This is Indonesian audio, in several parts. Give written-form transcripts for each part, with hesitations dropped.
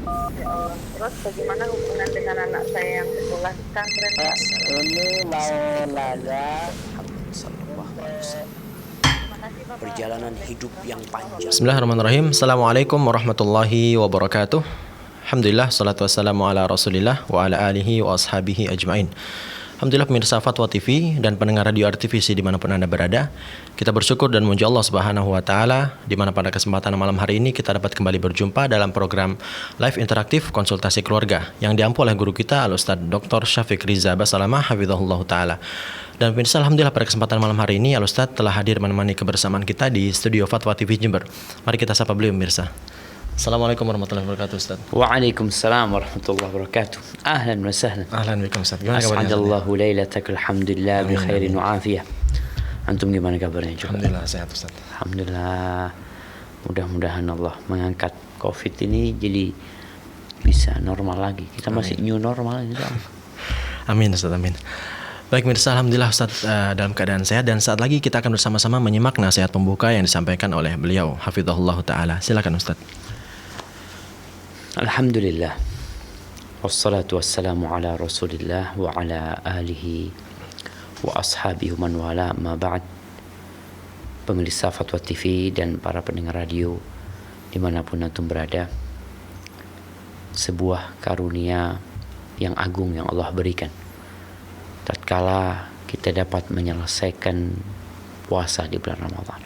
Ya Allah. Terus bagaimana hubungan dengan anak saya yang sekolah di pesantren, Pak? Ini mau nanya Terima kasih, Bapak. perjalanan hidup yang panjang. Bismillahirrahmanirrahim. Assalamualaikum warahmatullahi wabarakatuh. Alhamdulillah, salatu wassalamu ala rasulillah wa ala alihi wa ashabihi ajma'in. Alhamdulillah pemirsa Fatwa TV dan pendengar radio RTVC dimanapun Anda berada. Kita bersyukur dan memuji Allah Subhanahu wa Ta'ala, di mana pada kesempatan malam hari ini kita dapat kembali berjumpa dalam program live interaktif konsultasi keluarga yang diampu oleh guru kita Al-Ustadz Dr. Syafiq Riza Basalamah Hafizahullah Ta'ala. Dan pemirsa, alhamdulillah pada kesempatan malam hari ini Al-Ustadz telah hadir menemani kebersamaan kita di studio Fatwa TV Jember. Mari kita sapa beliau pemirsa. Assalamualaikum warahmatullahi wabarakatuh, Ustaz. Waalaikumsalam warahmatullahi wabarakatuh. Ahlan wa sahlan. Ahlan bikum, Ustaz. Gimana kabarnya? As'adallahu lailatak, alhamdulillah bi khairin wa afiyah. Antum gimana kabarnya juga? Alhamdulillah sehat, Ustaz. Alhamdulillah. Mudah-mudahan Allah mengangkat Covid ini jadi bisa normal lagi. Kita masih new normal ini. Amin, Ustaz, amin. Baik pemirsa, alhamdulillah Ustaz dalam keadaan sehat, dan saat lagi kita akan bersama-sama menyimak nasihat pembuka yang disampaikan oleh beliau Hafizahullah Ta'ala. Silakan Ustaz. Alhamdulillah. Wassalatu wassalamu ala Rasulillah wa ala alihi wa ashabihi man wala, ma ba'd. Pemirsa Fatwa TV dan para pendengar radio dimanapun antum berada, sebuah karunia yang agung yang Allah berikan tatkala kita dapat menyelesaikan puasa di bulan Ramadan,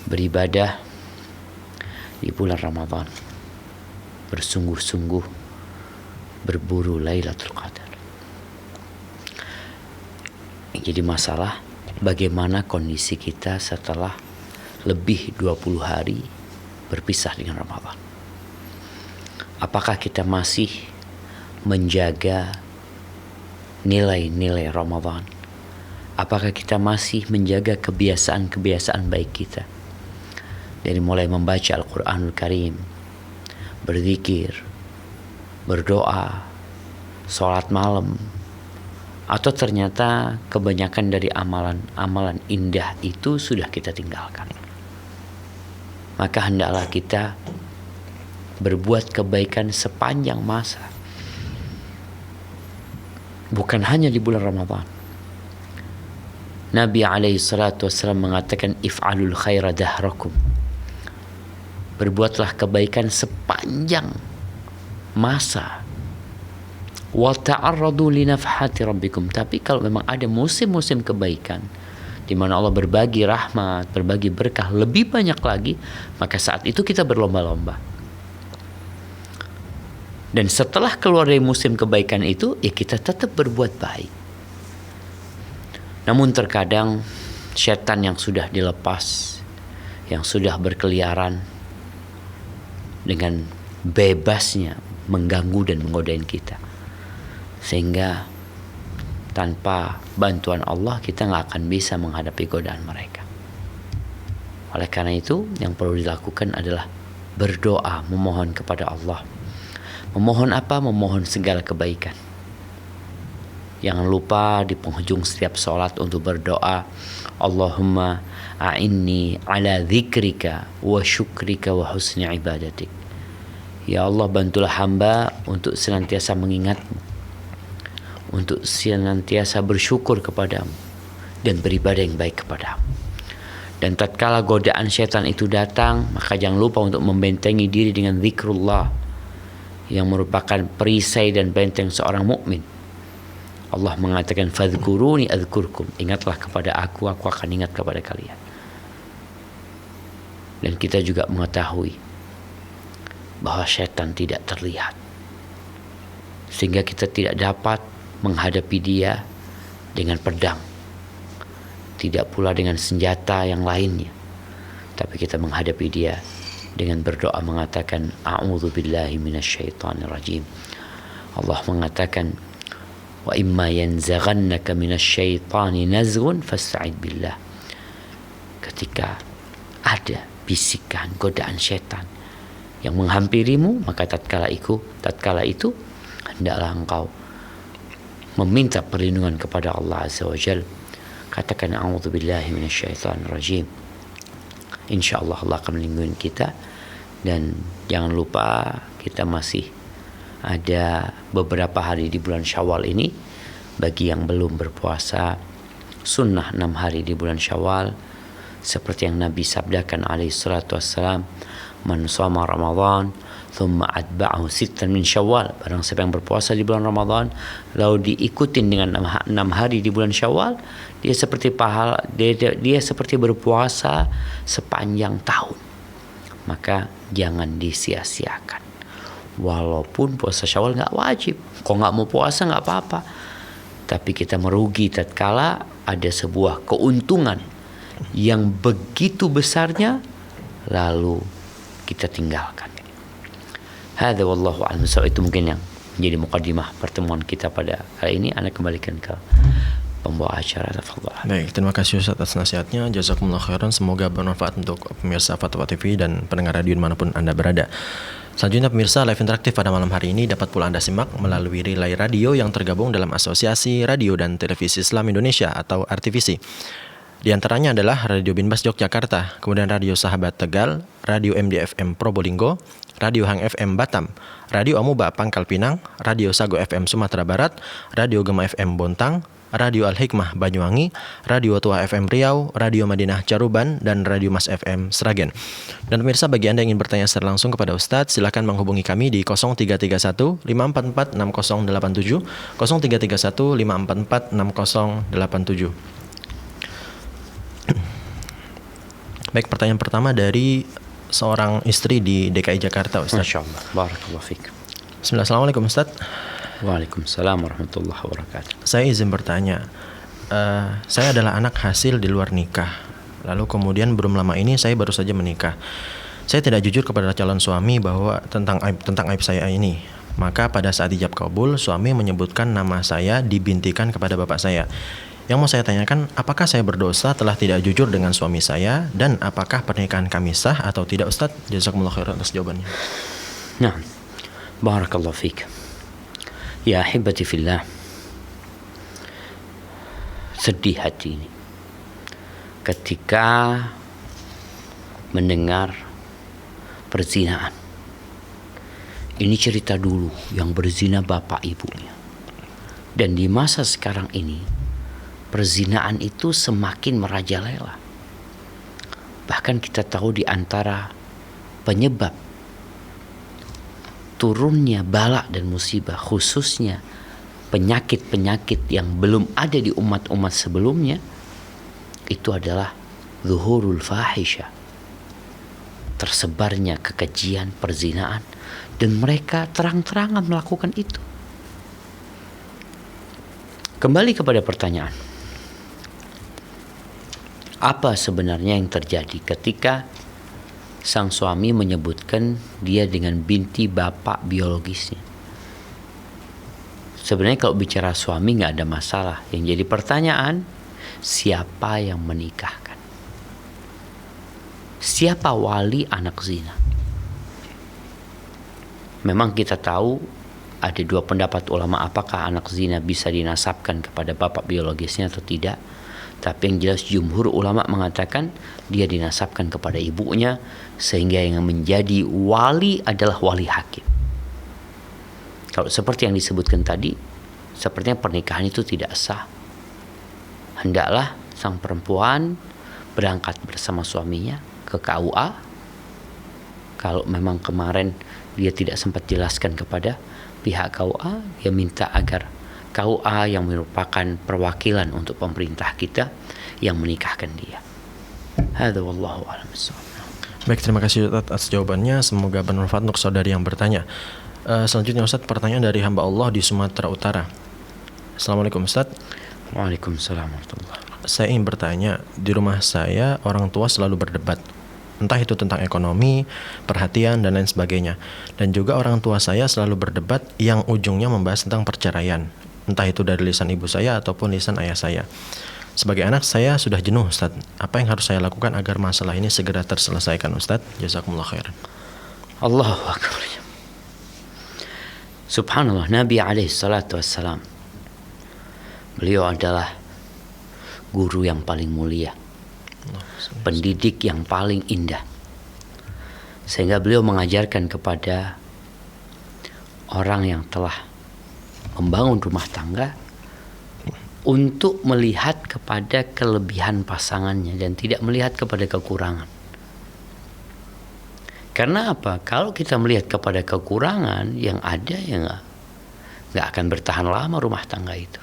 beribadah di bulan Ramadan, bersungguh-sungguh berburu Lailatul Qadar. Yang jadi masalah, bagaimana kondisi kita setelah lebih 20 hari berpisah dengan Ramadan. Apakah kita masih menjaga nilai-nilai Ramadan? Apakah kita masih menjaga kebiasaan-kebiasaan baik kita? Dari mulai membaca Al-Quranul Karim, berzikir, berdoa, sholat malam, atau ternyata kebanyakan dari amalan-amalan indah itu sudah kita tinggalkan. Maka hendaklah kita berbuat kebaikan sepanjang masa, bukan hanya di bulan Ramadan. Nabi SAW mengatakan if'alul khaira dahrakum, berbuatlah kebaikan sepanjang masa. Wa ta'arradu li nafhati rabbikum, tapi kalau memang ada musim-musim kebaikan di mana Allah berbagi rahmat, berbagi berkah lebih banyak lagi, maka saat itu kita berlomba-lomba. Dan setelah keluar dari musim kebaikan itu, ya kita tetap berbuat baik. Namun terkadang setan yang sudah dilepas, yang sudah berkeliaran, dengan bebasnya mengganggu dan menggodain kita, sehingga tanpa bantuan Allah kita nggak akan bisa menghadapi godaan mereka. Oleh karena itu, yang perlu dilakukan adalah berdoa, memohon kepada Allah. Memohon apa? Memohon segala kebaikan. Jangan lupa di penghujung setiap sholat untuk berdoa, Allahumma a'inni ala dzikrika wa syukrika wa husni ibadatik. Ya Allah, bantulah hamba untuk senantiasa mengingatmu, untuk senantiasa bersyukur kepadamu, dan beribadah yang baik kepadamu. Dan tatkala godaan syaitan itu datang, maka jangan lupa untuk membentengi diri dengan zikrullah, yang merupakan perisai dan benteng seorang mukmin. Allah mengatakan fadhkuruni adzkurkum, ingatlah kepada aku akan ingat kepada kalian. Dan kita juga mengetahui bahwa syaitan tidak terlihat, sehingga kita tidak dapat menghadapi dia dengan pedang, tidak pula dengan senjata yang lainnya, tapi kita menghadapi dia dengan berdoa mengatakan a'udzubillahi minasyaitonir rajim. Allah mengatakan wa imma yanzaghannaka minasyaitani nazghun fasta'id billah. Ketika ada bisikan godaan syaitan yang menghampirimu, maka tatkala itu hendaklah engkau meminta perlindungan kepada Allah Azza wa Jalla. Katakan a'udzubillahi minasyaitonir rajim. Insyaallah Allah akan melindungi kita. Dan jangan lupa kita masih ada beberapa hari di bulan Syawal ini. Bagi yang belum berpuasa, sunnah 6 hari di bulan Syawal, seperti yang Nabi sabdakan alaihi salatu wassalam, man shoma Ramadan thumma atba'ahu sittan min Syawal. Barang siapa yang berpuasa di bulan Ramadan lalu diikutin dengan 6 hari di bulan Syawal, dia seperti dia seperti berpuasa sepanjang tahun. Maka jangan disia-siakan. Walaupun puasa Syawal nggak wajib, kok nggak mau puasa nggak apa-apa. Tapi kita merugi tatkala ada sebuah keuntungan yang begitu besarnya lalu kita tinggalkan. Hadza wallahu a'lam. So, itu mungkin yang menjadi mukadimah pertemuan kita pada kali ini. Anda kembalikan ke pembawa acara. Tafadhal. Baik, terima kasih Ustaz atas nasihatnya. Jazakumullah khairan. Semoga bermanfaat untuk pemirsa Fatwa TV dan pendengar radio dimanapun Anda berada. Selanjutnya pemirsa, live interaktif pada malam hari ini dapat pula Anda simak melalui relay radio yang tergabung dalam Asosiasi Radio dan Televisi Islam Indonesia atau RTVC. Di antaranya adalah Radio Binbas Yogyakarta, kemudian Radio Sahabat Tegal, Radio MDFM Probolinggo, Radio Hang FM Batam, Radio Amuba Pangkal Pinang, Radio Sago FM Sumatera Barat, Radio Gema FM Bontang, Radio Al-Hikmah Banyuwangi, Radio Tua FM Riau, Radio Madinah Caruban, dan Radio Mas FM Sragen. Dan pemirsa, bagi Anda yang ingin bertanya secara langsung kepada Ustadz, silakan menghubungi kami di 0331 544 6087, 0331 544 6087. Baik, pertanyaan pertama dari seorang istri di DKI Jakarta, Ustadz. Masya Allah. Barakallahu fiik. Bismillah, Assalamualaikum Ustadz. Waalaikumsalam warahmatullahi wabarakatuh. Saya izin bertanya, saya adalah anak hasil di luar nikah. Lalu kemudian belum lama ini saya baru saja menikah. Saya tidak jujur kepada calon suami bahwa tentang aib saya ini. Maka pada saat ijab kabul, suami menyebutkan nama saya dibintikan kepada bapak saya. Yang mau saya tanyakan, apakah saya berdosa telah tidak jujur dengan suami saya, dan apakah pernikahan kami sah atau tidak, Ustadz? Jazakumullah khairan atas jawabannya. Nah, barakallahu fiik. Ya ahibati fillah, sedih hati ini ketika mendengar perzinaan. Ini cerita dulu yang berzina bapak ibunya. Dan di masa sekarang ini perzinaan itu semakin merajalela. Bahkan kita tahu di antara penyebab turunnya bala dan musibah, khususnya penyakit-penyakit yang belum ada di umat-umat sebelumnya, itu adalah zuhurul fahisha, tersebarnya kekejian, perzinaan, dan mereka terang-terangan melakukan itu. Kembali kepada pertanyaan, apa sebenarnya yang terjadi ketika sang suami menyebutkan dia dengan binti bapak biologisnya? Sebenarnya kalau bicara suami nggak ada masalah. Yang jadi pertanyaan, siapa yang menikahkan? Siapa wali anak zina? Memang kita tahu ada dua pendapat ulama, apakah anak zina bisa dinasabkan kepada bapak biologisnya atau tidak. Tapi yang jelas jumhur ulama mengatakan dia dinasabkan kepada ibunya, sehingga yang menjadi wali adalah wali hakim. Kalau seperti yang disebutkan tadi, sepertinya pernikahan itu tidak sah. Hendaklah sang perempuan berangkat bersama suaminya ke KUA. Kalau memang kemarin dia tidak sempat jelaskan kepada pihak KUA, dia minta agar KUA yang merupakan perwakilan untuk pemerintah kita yang menikahkan dia. Hadza wallahu a'lam bissawab. Baik, terima kasih atas jawabannya. Semoga bermanfaat untuk saudari yang bertanya. Selanjutnya Ustadz, pertanyaan dari hamba Allah di Sumatera Utara. Assalamualaikum Ustadz. Waalaikumsalam warahmatullahi wabarakatuh. Saya ingin bertanya, di rumah saya orang tua selalu berdebat, entah itu tentang ekonomi, perhatian, dan lain sebagainya. Dan juga orang tua saya selalu berdebat yang ujungnya membahas tentang perceraian, entah itu dari lisan ibu saya ataupun lisan ayah saya. Sebagai anak, saya sudah jenuh, Ustadz. Apa yang harus saya lakukan agar masalah ini segera terselesaikan, Ustadz? Jazakumullah khairan. Allahu akbar. Subhanallah, Nabi alaihi salatu wassalam, beliau adalah guru yang paling mulia, pendidik yang paling indah, sehingga beliau mengajarkan kepada orang yang telah membangun rumah tangga untuk melihat kepada kelebihan pasangannya dan tidak melihat kepada kekurangan. Karena apa? Kalau kita melihat kepada kekurangan yang ada, ya nggak akan bertahan lama rumah tangga itu.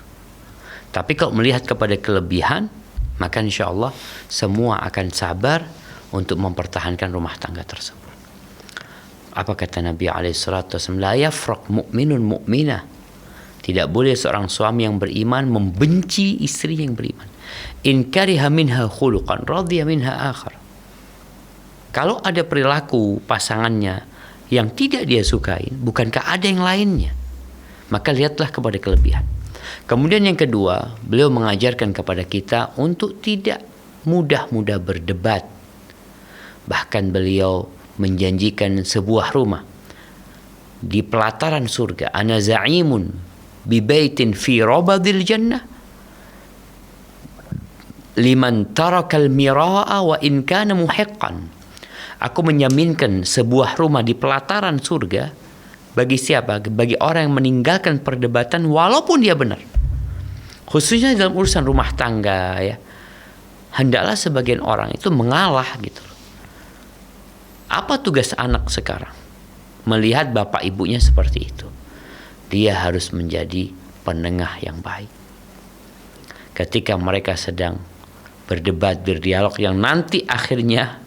Tapi kalau melihat kepada kelebihan, maka insya Allah semua akan sabar untuk mempertahankan rumah tangga tersebut. Apa kata Nabi SAW? La yafraq mu'minun mu'minah. Tidak boleh seorang suami yang beriman membenci istri yang beriman. In kariha minha khuluqan radhiya minha akhar. Kalau ada perilaku pasangannya yang tidak dia sukai, bukankah ada yang lainnya? Maka lihatlah kepada kelebihan. Kemudian yang kedua, beliau mengajarkan kepada kita untuk tidak mudah-mudah berdebat. Bahkan beliau menjanjikan sebuah rumah di pelataran surga. Ana za'imun bi baitin fi rabadil jannah liman tarakal mira'a wa in kana muhiqqan. Aku menjaminkan sebuah rumah di pelataran surga bagi siapa? Bagi orang yang meninggalkan perdebatan walaupun dia benar. Khususnya dalam urusan rumah tangga, ya. Hendaklah sebagian orang itu mengalah gitu. Apa tugas anak sekarang? Melihat bapak ibunya seperti itu. Dia harus menjadi penengah yang baik. Ketika mereka sedang berdebat, berdialog yang nanti akhirnya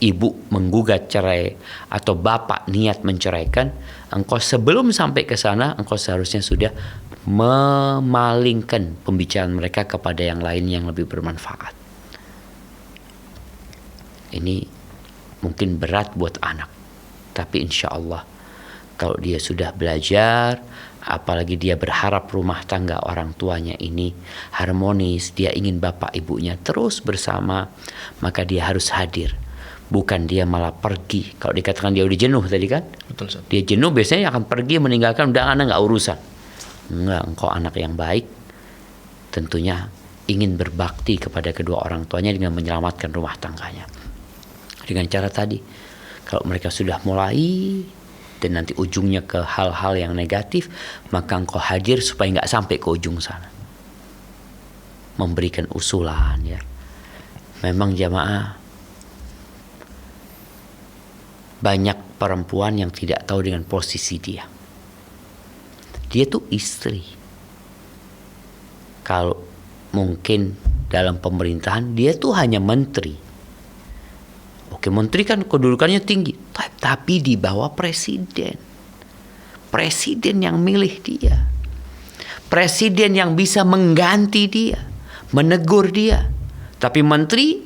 ibu menggugat cerai atau bapak niat menceraikan, engkau sebelum sampai ke sana, engkau seharusnya sudah memalingkan pembicaraan mereka kepada yang lain yang lebih bermanfaat. Ini mungkin berat buat anak, tapi insya Allah kalau dia sudah belajar, apalagi dia berharap rumah tangga orang tuanya ini harmonis, dia ingin bapak ibunya terus bersama, maka dia harus hadir. Bukan dia malah pergi. Kalau dikatakan dia udah jenuh tadi kan, Betul, Ustaz. dia jenuh biasanya akan pergi meninggalkan, udah anak nggak urusan. Enggak, engkau anak yang baik, tentunya ingin berbakti kepada kedua orang tuanya dengan menyelamatkan rumah tangganya. Dengan cara tadi, kalau mereka sudah mulai dan nanti ujungnya ke hal-hal yang negatif, maka engkau hadir supaya nggak sampai ke ujung sana. Memberikan usulan, ya. Memang jamaah, banyak perempuan yang tidak tahu dengan posisi dia. Dia tuh istri. Kalau mungkin dalam pemerintahan dia tuh hanya menteri. Oke, menteri kan kedudukannya tinggi, tapi di bawah presiden. Presiden yang milih dia. Presiden yang bisa mengganti dia, menegur dia. Tapi menteri,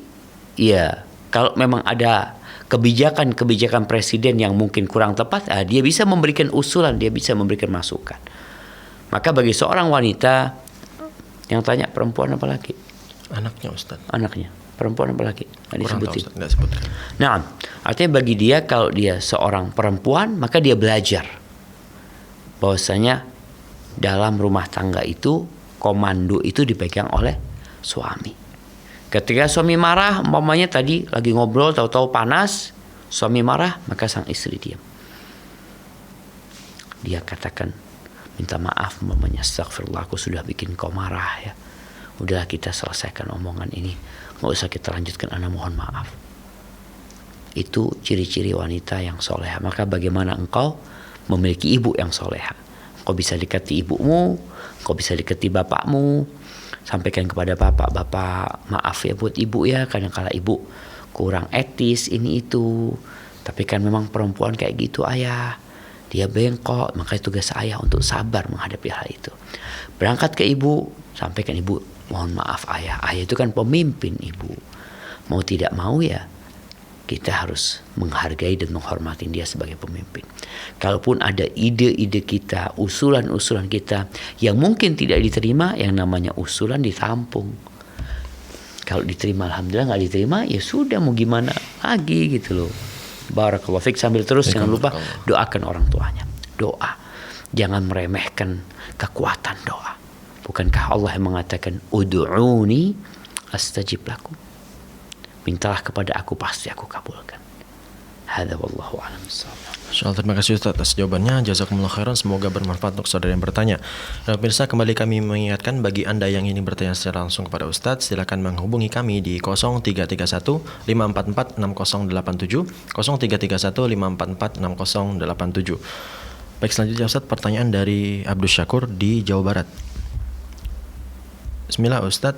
ya kalau memang ada kebijakan-kebijakan presiden yang mungkin kurang tepat, dia bisa memberikan usulan, dia bisa memberikan masukan. Maka bagi seorang wanita yang tanya, perempuan apa laki? Anaknya, Ustaz. Anaknya. Perempuan apa laki? Nggak disebutin. Nggak sebutkan. Nah, artinya bagi dia, kalau dia seorang perempuan, maka dia belajar bahwasanya dalam rumah tangga itu komando itu dipegang oleh suami. Ketika suami marah, umpamanya tadi lagi ngobrol, tahu-tahu panas, suami marah, maka sang istri diam. Dia katakan, minta maaf, umpamanya, astagfirullah, aku sudah bikin kau marah, ya. Udahlah, kita selesaikan omongan ini, nggak usah kita lanjutkan, ana mohon maaf. Itu ciri-ciri wanita yang soleha. Maka bagaimana engkau memiliki ibu yang soleha? Engkau bisa dekati ibumu, engkau bisa dekati bapakmu. Sampaikan kepada bapak, maaf ya buat ibu ya, kadang-kala ibu kurang etis ini itu. Tapi kan memang perempuan kayak gitu ayah, dia bengkok, maka tugas ayah untuk sabar menghadapi hal itu. Berangkat ke ibu, sampaikan ibu, mohon maaf ayah itu kan pemimpin ibu. Mau tidak mau ya, kita harus menghargai dan menghormati dia sebagai pemimpin. Kalaupun ada ide-ide kita, usulan-usulan kita yang mungkin tidak diterima, yang namanya usulan ditampung. Kalau diterima, alhamdulillah. Nggak diterima, ya sudah, mau gimana lagi gitu loh. Barakallahu fiik. Sambil terus jangan lupa doakan orang tuanya. Doa, jangan meremehkan kekuatan doa. Bukankah Allah yang mengatakan, ud'uni astajib lakum, mintalah kepada aku, pasti aku kabulkan. Hadza wallahu a'lam bissawab. Insyaallah, terima kasih Ustaz atas jawabannya. Jazakumullah khairan, semoga bermanfaat untuk saudara yang bertanya. Dan pemirsa, kembali kami mengingatkan bagi Anda yang ingin bertanya secara langsung kepada Ustaz, silakan menghubungi kami di 0331 544 6087, 0331 544 6087. Baik, selanjutnya Ustaz, pertanyaan dari Abdul Syakur di Jawa Barat. Bismillah Ustaz,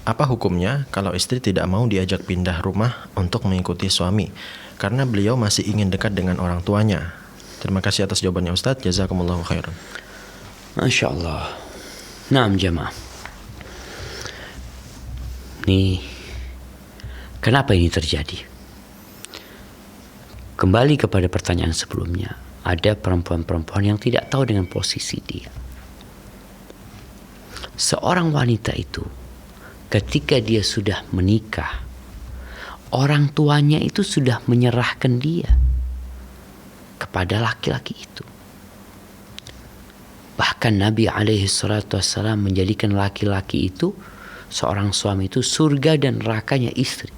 apa hukumnya kalau istri tidak mau diajak pindah rumah untuk mengikuti suami karena beliau masih ingin dekat dengan orang tuanya? Terima kasih atas jawabannya Ustaz. Jazakumullahu khairan. Masya Allah. Naam jamaah. Nih, kenapa ini terjadi? Kembali kepada pertanyaan sebelumnya. Ada perempuan-perempuan yang tidak tahu dengan posisi dia. Seorang wanita itu, ketika dia sudah menikah, orang tuanya itu sudah menyerahkan dia kepada laki-laki itu. Bahkan Nabi SAW menjadikan laki-laki itu, seorang suami itu, surga dan nerakanya istri.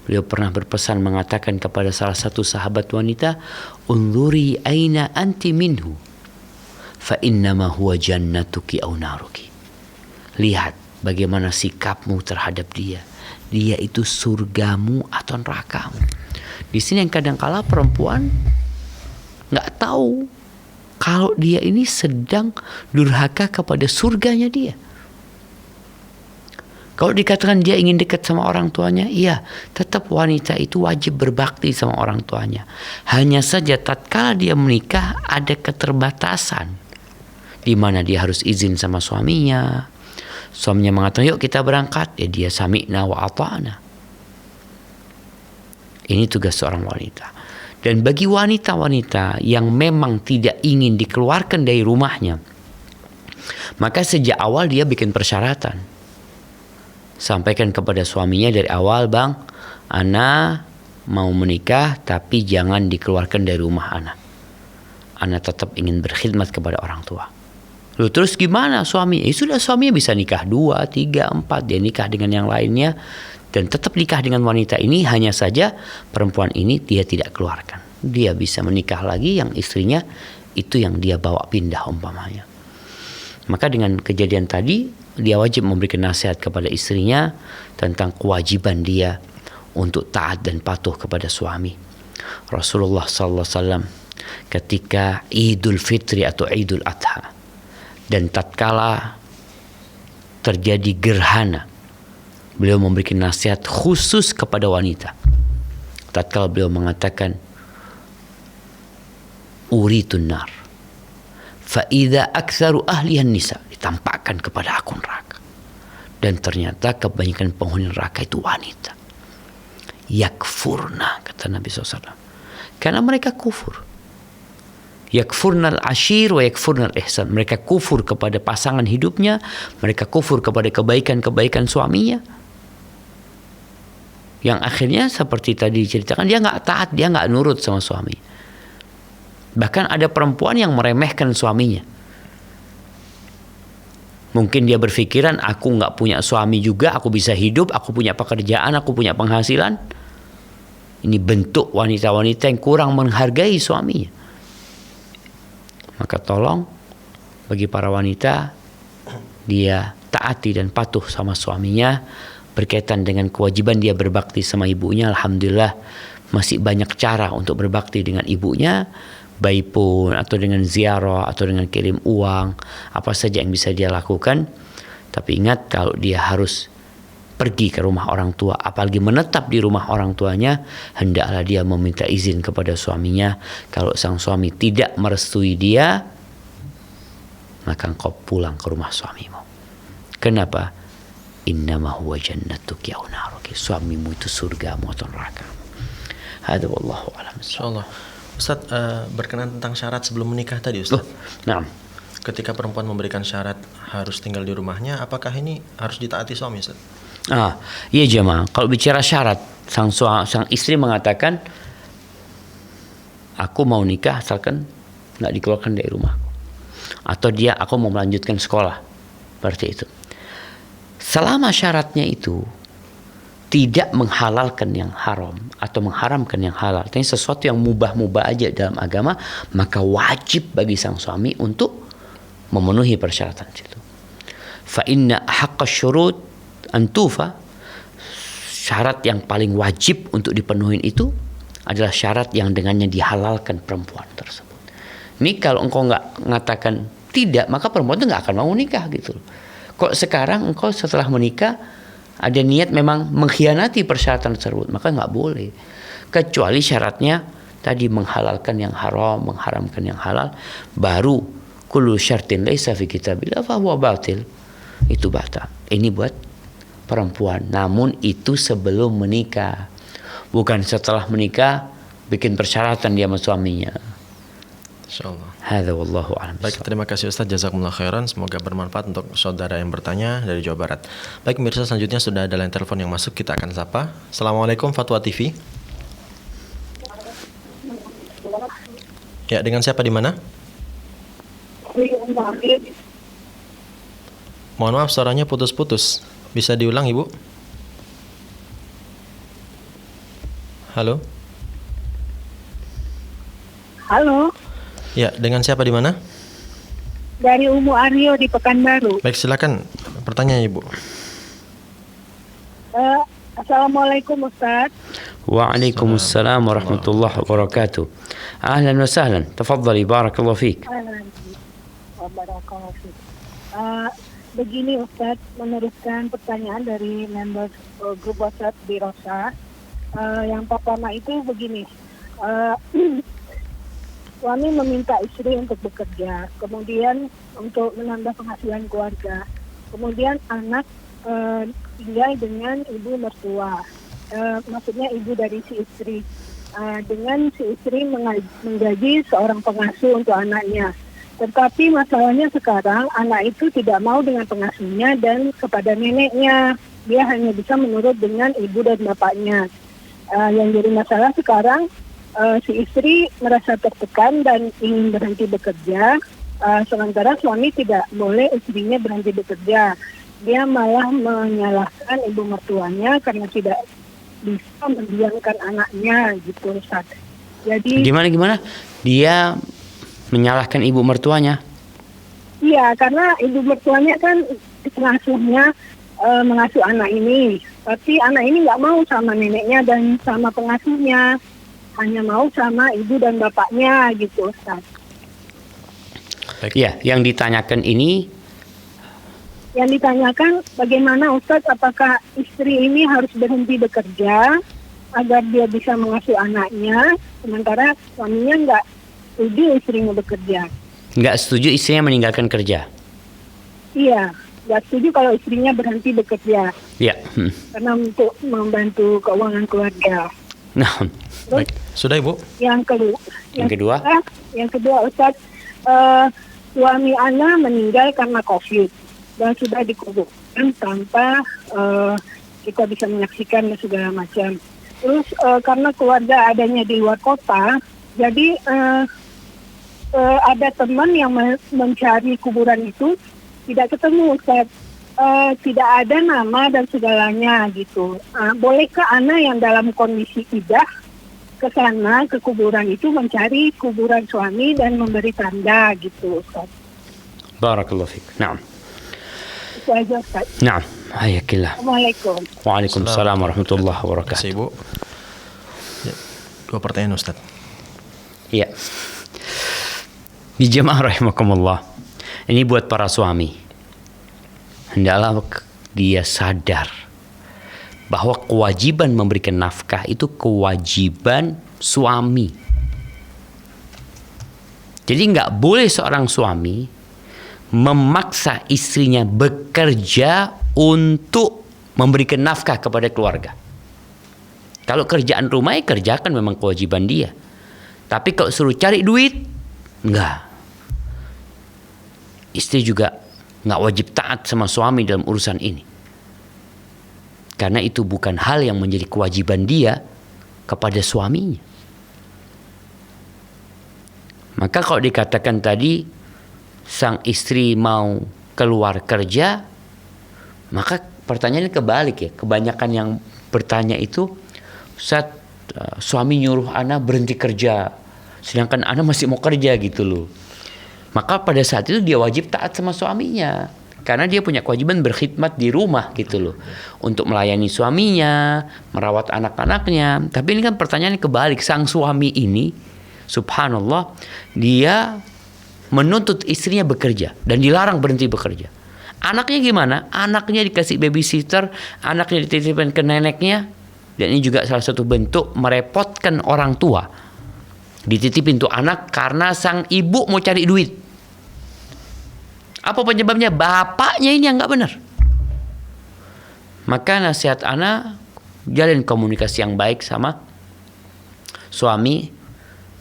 Beliau pernah berpesan mengatakan kepada salah satu sahabat wanita, "Unzuri aina anti minhu, fa innama huwa jannatuki au naruki." Lihat bagaimana sikapmu terhadap dia. Dia itu surgamu atau nerakamu. Di sini yang kadang-kala perempuan nggak tahu kalau dia ini sedang durhaka kepada surganya dia. Kalau dikatakan dia ingin dekat sama orang tuanya, iya, tetap wanita itu wajib berbakti sama orang tuanya. Hanya saja tatkala dia menikah ada keterbatasan, di mana dia harus izin sama suaminya. Suaminya mengatakan, yuk kita berangkat. Ya dia sami'na wa ata'na. Ini tugas seorang wanita. Dan bagi wanita-wanita yang memang tidak ingin dikeluarkan dari rumahnya, maka sejak awal dia bikin persyaratan. Sampaikan kepada suaminya dari awal, bang, ana mau menikah tapi jangan dikeluarkan dari rumah ana. Ana tetap ingin berkhidmat kepada orang tua. Loh, terus gimana suami? Sudah, suaminya bisa nikah 2, 3, 4. Dia nikah dengan yang lainnya dan tetap nikah dengan wanita ini. Hanya saja perempuan ini dia tidak keluarkan. Dia bisa menikah lagi yang istrinya itu yang dia bawa pindah umpamanya. Maka dengan kejadian tadi, dia wajib memberikan nasihat kepada istrinya tentang kewajiban dia untuk taat dan patuh kepada suami. Rasulullah SAW ketika Idul Fitri atau Idul Adha, dan tatkala terjadi gerhana, beliau memberikan nasihat khusus kepada wanita. Tatkala beliau mengatakan, uritun nar, fa idza aktsaru ahlihan nisa, ditampakkan kepada aku neraka. Dan ternyata kebanyakan penghuni neraka itu wanita. Yakfurna, kata Nabi SAW, karena mereka kufur. Yakfurnal ashir wa yakfurnal ihsan. Mereka kufur kepada pasangan hidupnya, mereka kufur kepada kebaikan-kebaikan suaminya. Yang akhirnya seperti tadi diceritakan, dia nggak taat, dia nggak nurut sama suami. Bahkan ada perempuan yang meremehkan suaminya. Mungkin dia berpikiran, aku nggak punya suami juga, aku bisa hidup, aku punya pekerjaan, aku punya penghasilan. Ini bentuk wanita-wanita yang kurang menghargai suaminya. Maka tolong bagi para wanita, dia taati dan patuh sama suaminya berkaitan dengan kewajiban dia berbakti sama ibunya. Alhamdulillah masih banyak cara untuk berbakti dengan ibunya, baik pun atau dengan ziarah atau dengan kirim uang, apa saja yang bisa dia lakukan. Tapi ingat, kalau dia harus pergi ke rumah orang tua, apalagi menetap di rumah orang tuanya, hendaklah dia meminta izin kepada suaminya. Kalau sang suami tidak merestui dia, maka engkau pulang ke rumah suamimu. Kenapa? Innama huwa jannatuki aw naruki. Suamimu itu surgamu atau nerakamu. Hada wallahu a'lam. Insyaallah. Ustaz, berkenan tentang syarat sebelum menikah tadi Ustaz. Nah, Ketika perempuan memberikan syarat harus tinggal di rumahnya, apakah ini harus ditaati suami Ustaz? Iya jemaah. Kalau bicara syarat, sang istri mengatakan, aku mau nikah asalkan nggak dikeluarkan dari rumah. Atau aku mau melanjutkan sekolah, seperti itu. Selama syaratnya itu tidak menghalalkan yang haram atau mengharamkan yang halal, tapi sesuatu yang mubah-mubah aja dalam agama, maka wajib bagi sang suami untuk memenuhi persyaratan itu. Fa inna haqqa syurut an tufa, syarat yang paling wajib untuk dipenuhi itu adalah syarat yang dengannya dihalalkan perempuan tersebut. Ini kalau engkau nggak mengatakan tidak, maka perempuan itu nggak akan mau nikah gitu. Kok sekarang engkau setelah menikah ada niat memang mengkhianati persyaratan tersebut, maka nggak boleh. Kecuali syaratnya tadi menghalalkan yang haram, mengharamkan yang halal, baru kullu syartin laisa fi kitabillah fa huwa batil. Itu batal. Ini buat perempuan. Namun itu sebelum menikah. Bukan setelah menikah bikin persyaratan dia sama suaminya. Insyaallah. Hadza wallahu a'lam. Baik, terima kasih Ustaz, jazakumullah khairan. Semoga bermanfaat untuk saudara yang bertanya dari Jawa Barat. Baik, pemirsa, selanjutnya sudah ada line telepon yang masuk, kita akan sapa. Assalamualaikum Fatwa TV. Ya, dengan siapa di mana? Mohon maaf, suaranya putus-putus. Bisa diulang, Ibu? Halo? Halo, Ya, dengan siapa di mana? dari Umu Aryo di Pekanbaru. Baik, silakan pertanyaan Ibu. Assalamualaikum Ustaz. Waalaikumsalam warahmatullahi wabarakatuh. Ahlan wa sahlan. Tafadhali, barakallahu fiik. Waalaikumsalam. Begini Ustaz, meneruskan pertanyaan dari member grup WhatsApp di Rosa. Yang pertama itu begini. Suami meminta istri untuk bekerja, kemudian untuk menambah penghasilan keluarga. Kemudian anak tinggal dengan ibu mertua, maksudnya ibu dari si istri. Dengan si istri menggaji seorang pengasuh untuk anaknya. Tetapi masalahnya sekarang anak itu tidak mau dengan pengasuhnya dan kepada neneknya. Dia hanya bisa menurut dengan ibu dan bapaknya. Yang jadi masalah sekarang, si istri merasa tertekan dan ingin berhenti bekerja, sementara suami tidak boleh istrinya berhenti bekerja. Dia malah menyalahkan ibu mertuanya karena tidak bisa mendiamkan anaknya gitu Ustaz. Jadi Gimana? Dia menyalahkan ibu mertuanya? iya, karena ibu mertuanya kan pengasuhnya mengasuh anak ini, tapi anak ini nggak mau sama neneknya dan sama pengasuhnya. Hanya mau sama ibu dan bapaknya gitu Ustaz. Baik. Ya, yang ditanyakan ini Yang ditanyakan bagaimana Ustaz, apakah istri ini harus berhenti bekerja agar dia bisa mengasuh anaknya, sementara suaminya nggak setuju istrinya bekerja. nggak setuju istrinya meninggalkan kerja. Iya, nggak setuju kalau istrinya berhenti bekerja Ya. karena untuk membantu keuangan keluarga. Nah, Terus Baik. Sudah, Ibu? yang kedua? Yang kedua Ustaz, suami Ana meninggal karena COVID dan sudah dikuburkan tanpa kita bisa menyaksikan dan segala macam. Terus karena keluarga adanya di luar kota, jadi ada teman yang mencari kuburan itu tidak ketemu Ustaz. Tidak ada nama dan segalanya gitu. Bolehkah Ana yang dalam kondisi idah ke sana, ke kuburan itu mencari kuburan suami dan memberi tanda gitu Ustaz? barakallahu fiik. Naam. Itu aja Ustaz. Naam. Hayakillah. Assalamualaikum. Waalaikumsalam warahmatullahi Terima wabarakatuh. kasih, Ibu. Ya, 2 pertanyaan Ustaz. Iya. Di jemaah rahimakumullah. Ini buat para suami. Hendaklah dia sadar bahwa kewajiban memberikan nafkah itu kewajiban suami. Jadi nggak boleh seorang suami memaksa istrinya bekerja untuk memberikan nafkah kepada keluarga. Kalau kerjaan rumah ya kerjakan, memang kewajiban dia. Tapi kalau suruh cari duit, enggak. Istri juga nggak wajib taat sama suami dalam urusan ini. Karena itu bukan hal yang menjadi kewajiban dia kepada suaminya. Maka kalau dikatakan tadi sang istri mau keluar kerja, maka pertanyaannya kebalik ya. Kebanyakan yang bertanya itu, Ustaz, suami nyuruh ana berhenti kerja, sedangkan ana masih mau kerja gitu loh. Maka pada saat itu dia wajib taat sama suaminya, karena dia punya kewajiban berkhidmat di rumah gitu loh, untuk melayani suaminya, merawat anak-anaknya. Tapi ini kan pertanyaannya kebalik, sang suami ini, subhanallah, dia menuntut istrinya bekerja dan dilarang berhenti bekerja. Anaknya gimana? Anaknya dikasih babysitter, anaknya dititipkan ke neneknya, dan ini juga salah satu bentuk merepotkan orang tua. Dititipin tuh anak karena sang ibu mau cari duit. Apa penyebabnya? Bapaknya ini yang nggak benar. Maka nasihat ana, jalin komunikasi yang baik sama suami.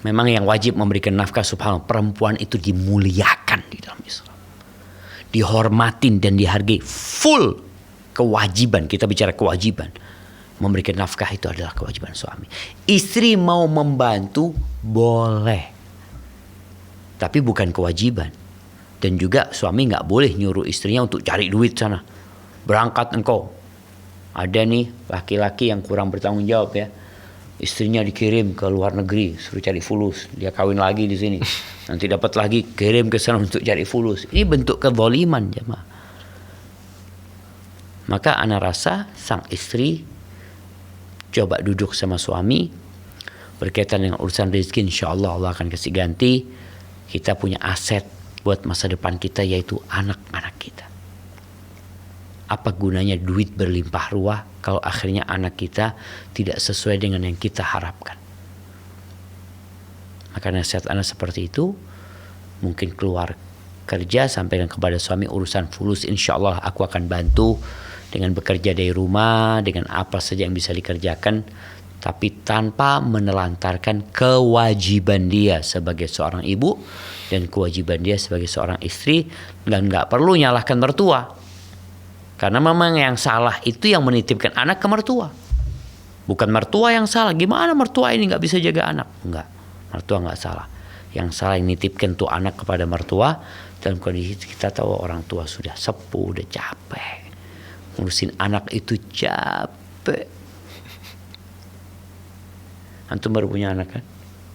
Memang yang wajib memberikan nafkah, subhanallah, perempuan itu dimuliakan di dalam Islam, dihormatin dan dihargai. Full kewajiban, kita bicara kewajiban, memberikan nafkah itu adalah kewajiban suami. Istri mau membantu boleh, tapi bukan kewajiban. Dan juga suami nggak boleh nyuruh istrinya untuk cari duit sana. Berangkat engkau. Ada nih laki-laki yang kurang bertanggung jawab ya. Istrinya dikirim ke luar negeri, suruh cari fulus. Dia kawin lagi di sini. Nanti dapat lagi, kirim ke sana untuk cari fulus. Ini bentuk kezaliman jemaah. Maka ana rasa sang istri coba duduk sama suami, berkaitan dengan urusan rezeki, insya Allah Allah akan kasih ganti. Kita punya aset buat masa depan kita, yaitu anak-anak kita. Apa gunanya duit berlimpah ruah kalau akhirnya anak kita tidak sesuai dengan yang kita harapkan? Maka nasihat anak seperti itu. Mungkin keluar kerja, sampaikan kepada suami urusan fulus, insya Allah aku akan bantu dengan bekerja dari rumah, dengan apa saja yang bisa dikerjakan, tapi tanpa menelantarkan kewajiban dia sebagai seorang ibu dan kewajiban dia sebagai seorang istri. Dan gak perlu nyalahkan mertua, karena memang yang salah itu yang menitipkan anak ke mertua, bukan mertua yang salah. Gimana mertua ini gak bisa jaga anak? Enggak, mertua gak salah. Yang salah yang nitipkan tuh anak kepada mertua, dalam kondisi kita tahu orang tua sudah sepuh, udah capek ngurusin anak itu, capek. Antum baru punya anak kan?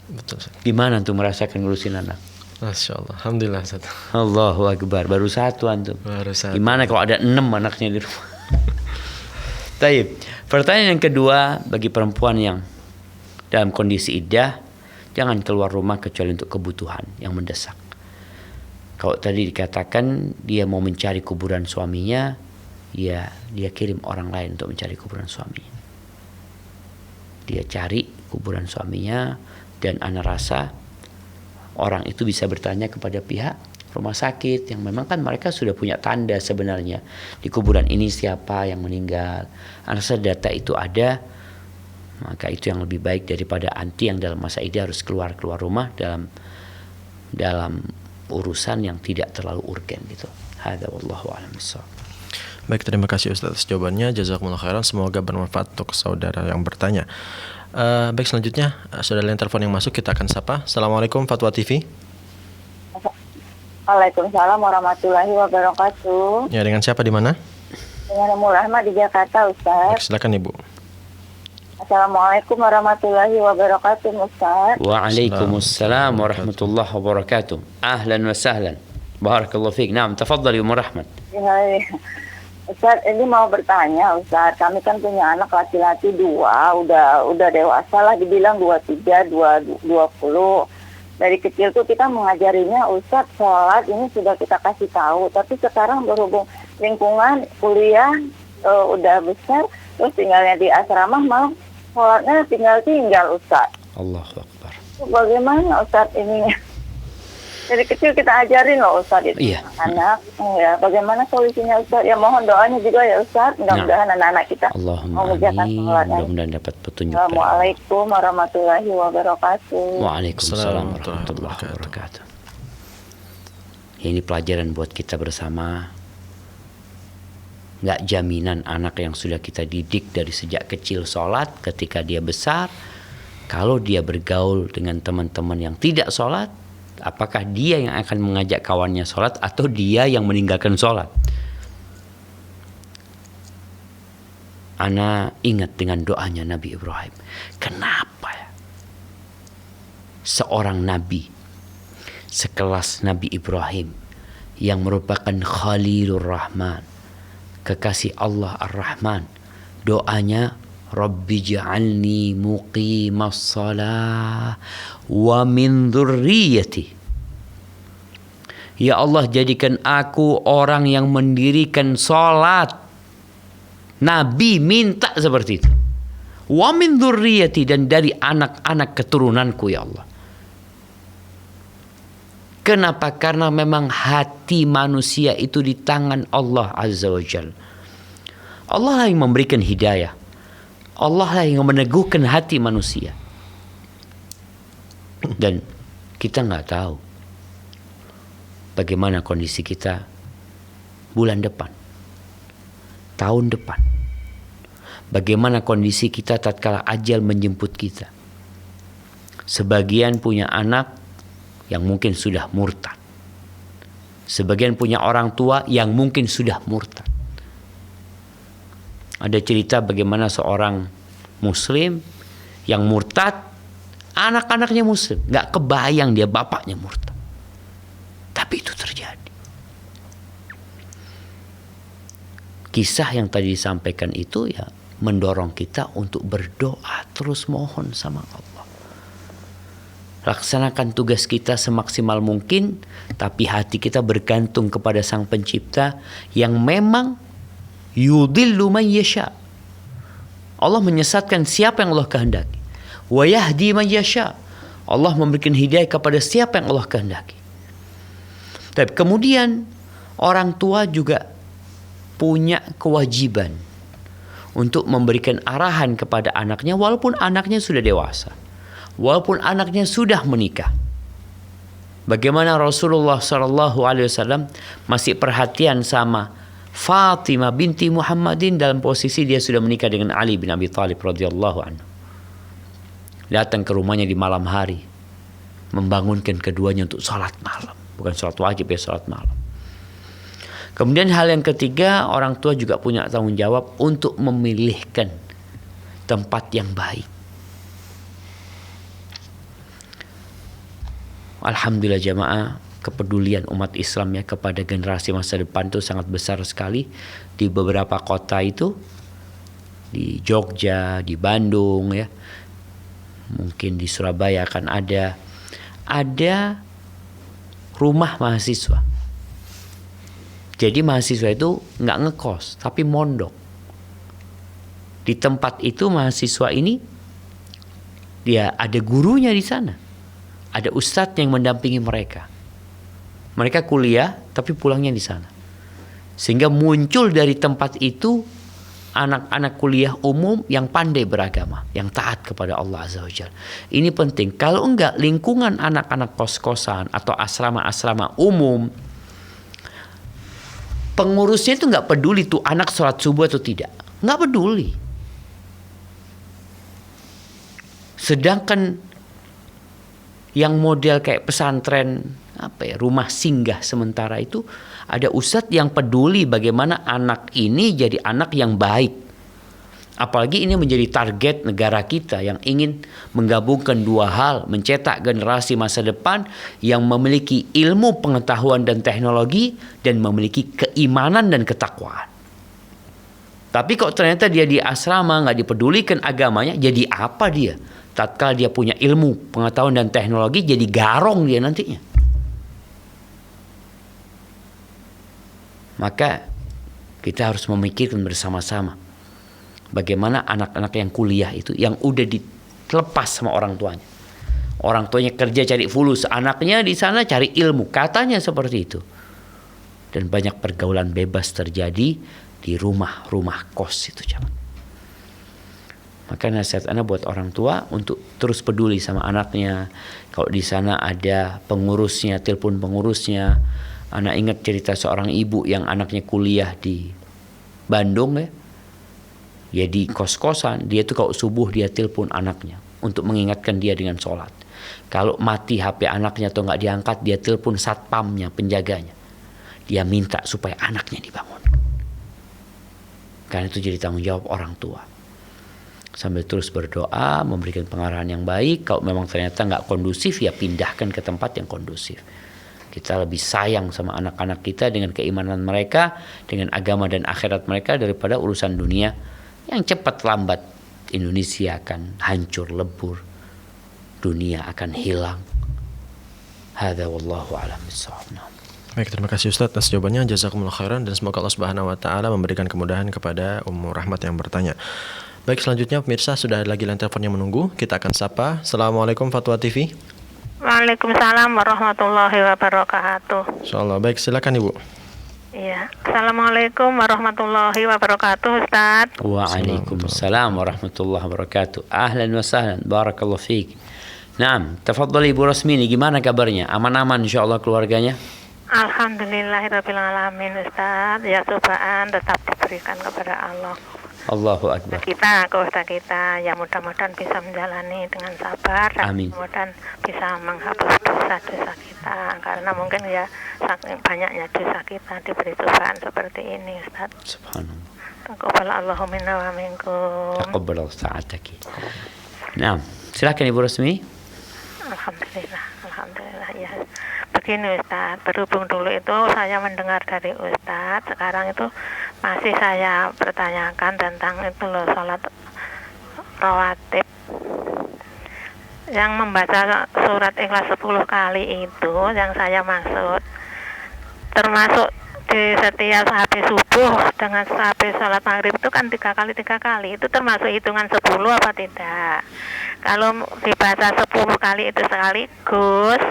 Betul, Ustaz. Gimana antum merasakan ngurusin anak? Masya Allah, alhamdulillah, Ustaz. Allahu Akbar, baru satu antum. Baru satu. Gimana kalau ada 6 anaknya di rumah? Taib. Pertanyaan yang kedua, bagi perempuan yang dalam kondisi iddah, jangan keluar rumah kecuali untuk kebutuhan yang mendesak. Kalau tadi dikatakan dia mau mencari kuburan suaminya, ya dia kirim orang lain untuk mencari kuburan suaminya. Dia cari kuburan suaminya, dan ana rasa orang itu bisa bertanya kepada pihak rumah sakit yang memang kan mereka sudah punya tanda sebenarnya di kuburan ini siapa yang meninggal. Ana rasa data itu ada, maka itu yang lebih baik daripada anti yang dalam masa iddah harus keluar rumah dalam urusan yang tidak terlalu urgen gitu. Hadza wallahu a'lam bissawab. Baik, terima kasih Ustaz atas jawabannya. Jazakumullah khairan. Semoga bermanfaat untuk saudara yang bertanya. Baik, selanjutnya saudara yang telepon yang masuk kita akan sapa. Assalamualaikum Fatwa TV. Waalaikumsalam warahmatullahi wabarakatuh. Ya, dengan siapa di mana? Dengan Umul Ahmad di Jakarta, Baik, Ustaz. silakan Ibu. Assalamualaikum warahmatullahi wabarakatuh, Ustaz. Waalaikumsalam warahmatullahi wabarakatuh. Ahlan wa sahlan. Barakallahu fiik. Naam, tafadhali Ummu Rahmat. Ya, Ustaz, ini mau bertanya, Ustaz. Kami kan punya anak laki-laki 2, udah dewasa lah, dibilang 23, 20. Dari kecil tuh kita mengajarinya, Ustaz, sholat ini sudah kita kasih tahu. Tapi sekarang berhubung lingkungan kuliah udah besar, terus tinggalnya di asrama, malah sholatnya tinggal Ustaz. Allahu Akbar. Bagaimana Ustaz ini? Dari kecil kita ajarin loh Ustaz itu Iya. anak. Ya, bagaimana solusinya Ustaz? Ya mohon doanya juga ya Ustaz. Mudah-mudahan anak-anak kita Allahumma mengerjakan amin. sholatnya. Mudah-mudahan dapat petunjuk. Assalamualaikum warahmatullahi wabarakatuh. Waalaikumsalam warahmatullahi wabarakatuh. Ini pelajaran buat kita bersama. Nggak jaminan anak yang sudah kita didik dari sejak kecil sholat, ketika dia besar, kalau dia bergaul dengan teman-teman yang tidak sholat, apakah dia yang akan mengajak kawannya sholat atau dia yang meninggalkan sholat? Ana ingat dengan doanya Nabi Ibrahim. Kenapa ya? Seorang nabi sekelas Nabi Ibrahim yang merupakan Khalilur Rahman, kekasih Allah Ar-Rahman, doanya Rabbi ja'alni muqimas salah wa min dzurriyyati. Ya Allah, jadikan aku orang yang mendirikan salat. Nabi minta seperti itu. Wa min dzurriyyati, dan dari anak-anak keturunanku ya Allah. Kenapa? Karena memang hati manusia itu di tangan Allah Azza wa Jalla. Allah lah yang memberikan hidayah. Allah lah yang meneguhkan hati manusia. Dan kita nggak tahu bagaimana kondisi kita bulan depan, tahun depan. Bagaimana kondisi kita tatkala ajal menjemput kita. Sebagian punya anak yang mungkin sudah murtad. Sebagian punya orang tua yang mungkin sudah murtad. Ada cerita bagaimana seorang muslim yang murtad, anak-anaknya muslim, nggak kebayang dia bapaknya murtad. Tapi itu terjadi. Kisah yang tadi disampaikan itu ya mendorong kita untuk berdoa, terus mohon sama Allah. Laksanakan tugas kita semaksimal mungkin, tapi hati kita bergantung kepada Sang Pencipta yang memang yudhillu man yasha. Allah menyesatkan siapa yang Allah kehendaki. Wa yahdi man yasha. Allah memberikan hidayah kepada siapa yang Allah kehendaki. Tapi kemudian orang tua juga punya kewajiban untuk memberikan arahan kepada anaknya walaupun anaknya sudah dewasa. Walaupun anaknya sudah menikah. Bagaimana Rasulullah SAW masih perhatian sama Fatimah binti Muhammadin dalam posisi dia sudah menikah dengan Ali bin Abi Thalib radhiyallahu anhu. Datang ke rumahnya di malam hari, membangunkan keduanya untuk salat malam. Bukan salat wajib ya, salat malam. Kemudian hal yang ketiga, orang tua juga punya tanggung jawab untuk memilihkan tempat yang baik. Alhamdulillah jamaah, kepedulian umat Islam ya kepada generasi masa depan itu sangat besar sekali. Di beberapa kota itu, di Jogja, di Bandung ya, mungkin di Surabaya akan ada rumah mahasiswa. Jadi mahasiswa itu nggak ngekos, tapi mondok. Di tempat itu mahasiswa ini dia ada gurunya di sana. Ada ustadz yang mendampingi mereka. Mereka kuliah tapi pulangnya di sana. Sehingga muncul dari tempat itu anak-anak kuliah umum yang pandai beragama, yang taat kepada Allah Azza wa Jalla. Ini penting. Kalau enggak, lingkungan anak-anak kos-kosan atau asrama-asrama umum, pengurusnya itu enggak peduli tuh anak sholat subuh atau tidak. Enggak peduli. Sedangkan yang model kayak pesantren, rumah singgah sementara itu, ada ustadz yang peduli bagaimana anak ini jadi anak yang baik. Apalagi ini menjadi target negara kita yang ingin menggabungkan dua hal, mencetak generasi masa depan yang memiliki ilmu, pengetahuan dan teknologi, dan memiliki keimanan dan ketakwaan. Tapi kok ternyata dia di asrama nggak dipedulikan agamanya, jadi apa dia? Tatkala dia punya ilmu, pengetahuan dan teknologi, jadi garong dia nantinya. Maka kita harus memikirkan bersama-sama bagaimana anak-anak yang kuliah itu yang udah dilepas sama orang tuanya. Orang tuanya kerja cari fulus, anaknya di sana cari ilmu, katanya seperti itu. Dan banyak pergaulan bebas terjadi di rumah-rumah kos itu, jangan. Maka nasihat anak buat orang tua untuk terus peduli sama anaknya. Kalau di sana ada pengurusnya, telepon pengurusnya. Anak ingat cerita seorang ibu yang anaknya kuliah di Bandung ya. Ya di kos-kosan, dia tuh kalau subuh dia telepon anaknya untuk mengingatkan dia dengan sholat. Kalau mati HP anaknya atau nggak diangkat, dia telepon satpamnya, penjaganya. Dia minta supaya anaknya dibangun. Karena itu jadi tanggung jawab orang tua. Sambil terus berdoa, memberikan pengarahan yang baik. Kalau memang ternyata nggak kondusif, ya pindahkan ke tempat yang kondusif. Kita lebih sayang sama anak-anak kita dengan keimanan mereka, dengan agama dan akhirat mereka daripada urusan dunia yang cepat lambat Indonesia akan hancur lebur, dunia akan hilang. Hadza wallahu a'lam bissawab. Baik, terima kasih Ustaz atas jawabannya. Jazakumullah khairan, dan semoga Allah Subhanahu wa taala memberikan kemudahan kepada Ummu Rahmat yang bertanya. Baik, selanjutnya pemirsa sudah ada lagi line telepon yang menunggu. Kita akan sapa. Assalamualaikum Fatwa TV. Waalaikumsalam warahmatullahi wabarakatuh. Insyaallah. Baik, silakan Ibu. Iya. Assalamualaikum warahmatullahi wabarakatuh, Ustaz. Waalaikumsalam warahmatullahi wabarakatuh. Ahlan wa sahlan. Barakallahu fiik. Naam, tafadhali Ibu Rasmini, gimana kabarnya? Aman-aman insyaallah keluarganya? Alhamdulillahirabbil alamin, Ustaz. Ya cobaan tetap diberikan kepada Allah. Allahu akbar. Keluarga kita ya mudah-mudahan bisa menjalani dengan sabar dan Amin. mudah-mudahan bisa menghapus dosa-dosa kita, karena mungkin ya saking banyaknya dosa kita diberi cobaan seperti ini, Ustaz. Subhanallah. Taqabbal Allahu minna wa minkum. Taqabbal sa'ataki. Naam, silakan Ibu Rasmi. Alhamdulillah ya. Begini Ustaz, berhubung dulu itu saya mendengar dari Ustaz, sekarang itu masih saya pertanyakan tentang itu loh, sholat rawatib yang membaca surat Ikhlas 10 kali itu yang saya maksud, termasuk di setiap habis subuh dengan habis sholat maghrib itu kan 3 kali, itu termasuk hitungan 10 apa tidak? Kalau dibaca 10 kali itu sekaligus,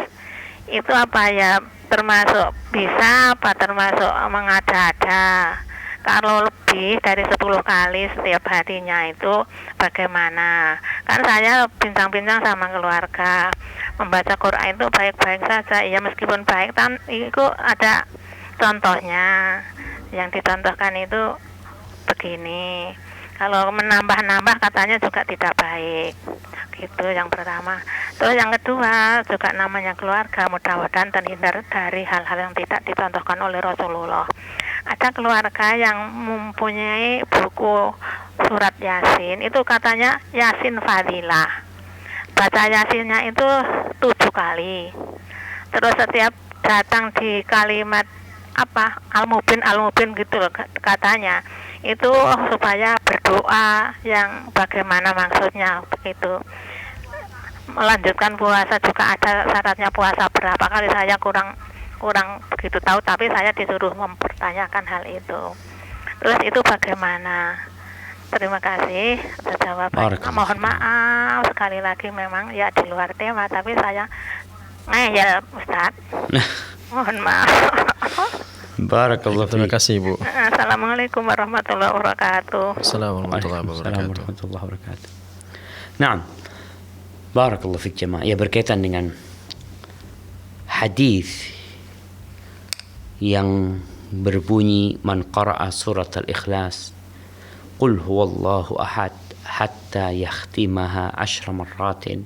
itu apa ya, termasuk bisa apa termasuk mengada-ada? Kalau lebih dari 10 kali setiap harinya itu bagaimana? Kan saya bincang-bincang sama keluarga, membaca Quran itu baik-baik saja, ya meskipun baik kan itu ada contohnya. Yang dicontohkan itu begini, kalau menambah-nambah katanya juga tidak baik. Gitu yang pertama. Terus yang kedua, juga namanya keluarga mudah-mudahan terhindar dari hal-hal yang tidak dicontohkan oleh Rasulullah. Ada keluarga yang mempunyai buku surat Yasin, itu katanya Yasin Fadilah. Baca Yasinnya itu 7 kali. Terus setiap datang di kalimat apa Al-Mubin gitu loh, katanya itu supaya berdoa yang bagaimana maksudnya begitu. Melanjutkan puasa juga ada syaratnya, puasa berapa kali, saya kurang begitu tahu, tapi saya disuruh mempertanyakan hal itu. Terus itu bagaimana? Terima kasih atas jawabannya. Mohon maaf sekali lagi, memang ya di luar tema, tapi saya ngeyel Ustaz. Mohon maaf. Barakallahu Terima fiik. kasih Ibu. Assalamualaikum warahmatullahi wabarakatuh. Assalamualaikum Waalaikumsalam warahmatullahi warahmatullahi wabarakatuh. Naam. Barakallahu fiik jemaah. Ya, berkaitan dengan hadis yang berbunyi man qara'a surat al-ikhlas qul huwallahu ahad hatta yakhtimaha 10 marratin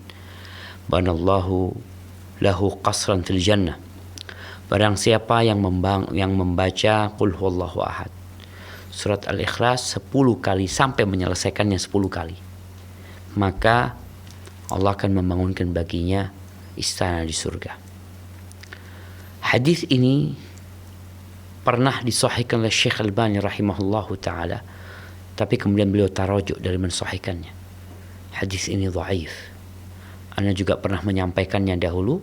banallahu lahu qasran fil jannah. Barang siapa yang membaca qul huwallahu ahad surat al-ikhlas 10 kali sampai menyelesaikannya 10 kali, maka Allah akan membangunkan baginya istana di surga. Hadis ini pernah disahihkan oleh Syekh Albani rahimahullahu taala, tapi kemudian beliau tarajuk dari mensahihkannya. Hadis ini dhaif. Ana juga pernah menyampaikannya dahulu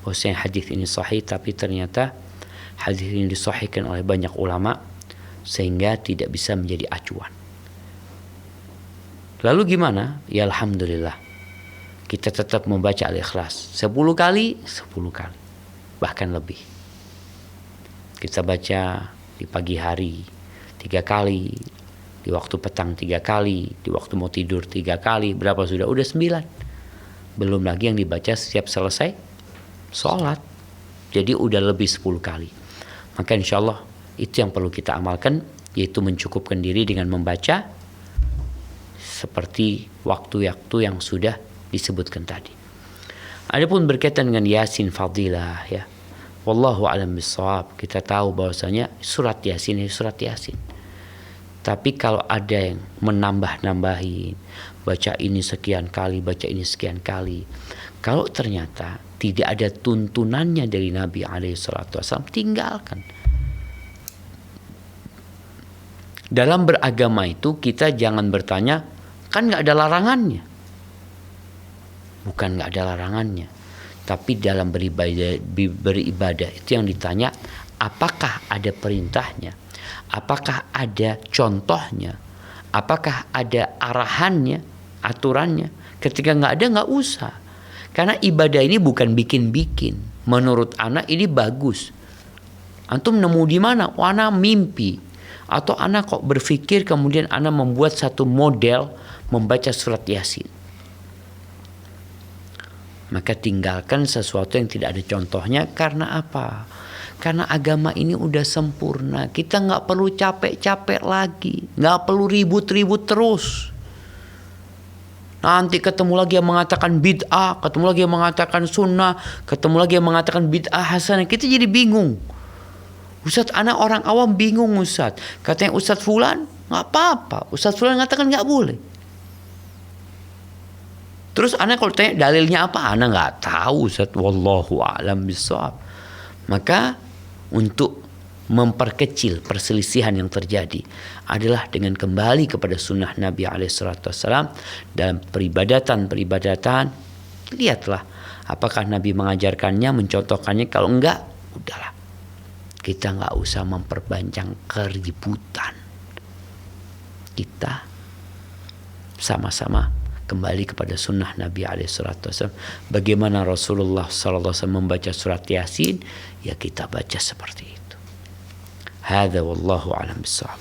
bahwasanya hadis ini sahih, tapi ternyata hadis ini disahihkan oleh banyak ulama sehingga tidak bisa menjadi acuan. Lalu gimana? Ya alhamdulillah, kita tetap membaca Al-Ikhlas 10 kali, bahkan lebih. Kita baca di pagi hari 3 kali, di waktu petang 3 kali, di waktu mau tidur 3 kali. Berapa sudah? Udah 9. Belum lagi yang dibaca setiap selesai sholat. Jadi udah lebih 10 kali. Maka insya Allah itu yang perlu kita amalkan, yaitu mencukupkan diri dengan membaca seperti waktu-waktu yang sudah disebutkan tadi. Adapun berkaitan dengan Yasin Fadilah, ya, wallahu a'lam bishawab, kita tahu bahwasanya surat Yasin ini surat Yasin. Tapi kalau ada yang menambah-nambahin, baca ini sekian kali, baca ini sekian kali, kalau ternyata tidak ada tuntunannya dari Nabi SAW, tinggalkan. Dalam beragama itu kita jangan bertanya, kan nggak ada larangannya. Bukan nggak ada larangannya, tapi dalam beribadah itu yang ditanya, apakah ada perintahnya, apakah ada contohnya, apakah ada arahannya, aturannya. Ketika nggak ada, nggak usah. Karena ibadah ini bukan bikin-bikin. Menurut anak ini bagus. Antum nemu di mana? Oh, anak mimpi. Atau anak kok berpikir kemudian anak membuat satu model membaca surat Yasin. Maka tinggalkan sesuatu yang tidak ada contohnya. Karena apa? Karena agama ini udah sempurna. Kita nggak perlu capek-capek lagi. Nggak perlu ribut-ribut terus. Nanti ketemu lagi yang mengatakan bid'ah, ketemu lagi yang mengatakan sunnah, ketemu lagi yang mengatakan bid'ah hasanah. Kita jadi bingung. Ustadz, anak orang awam bingung Ustadz. Katanya Ustadz Fulan, nggak apa-apa. Ustadz Fulan mengatakan nggak boleh. Terus anak kalau tanya dalilnya apa, anak nggak tahu Ustadz. Wallahu a'lam bishawab. Maka untuk memperkecil perselisihan yang terjadi adalah dengan kembali kepada sunnah Nabi SAW dalam peribadatan. Lihatlah apakah Nabi mengajarkannya, mencontohkannya. Kalau enggak, udahlah, kita nggak usah memperpanjang keributan. Kita sama-sama kembali kepada sunnah Nabi SAW. Bagaimana Rasulullah SAW membaca surat Yasin, ya kita baca seperti itu. Hadza wallahu a'lam bishawab.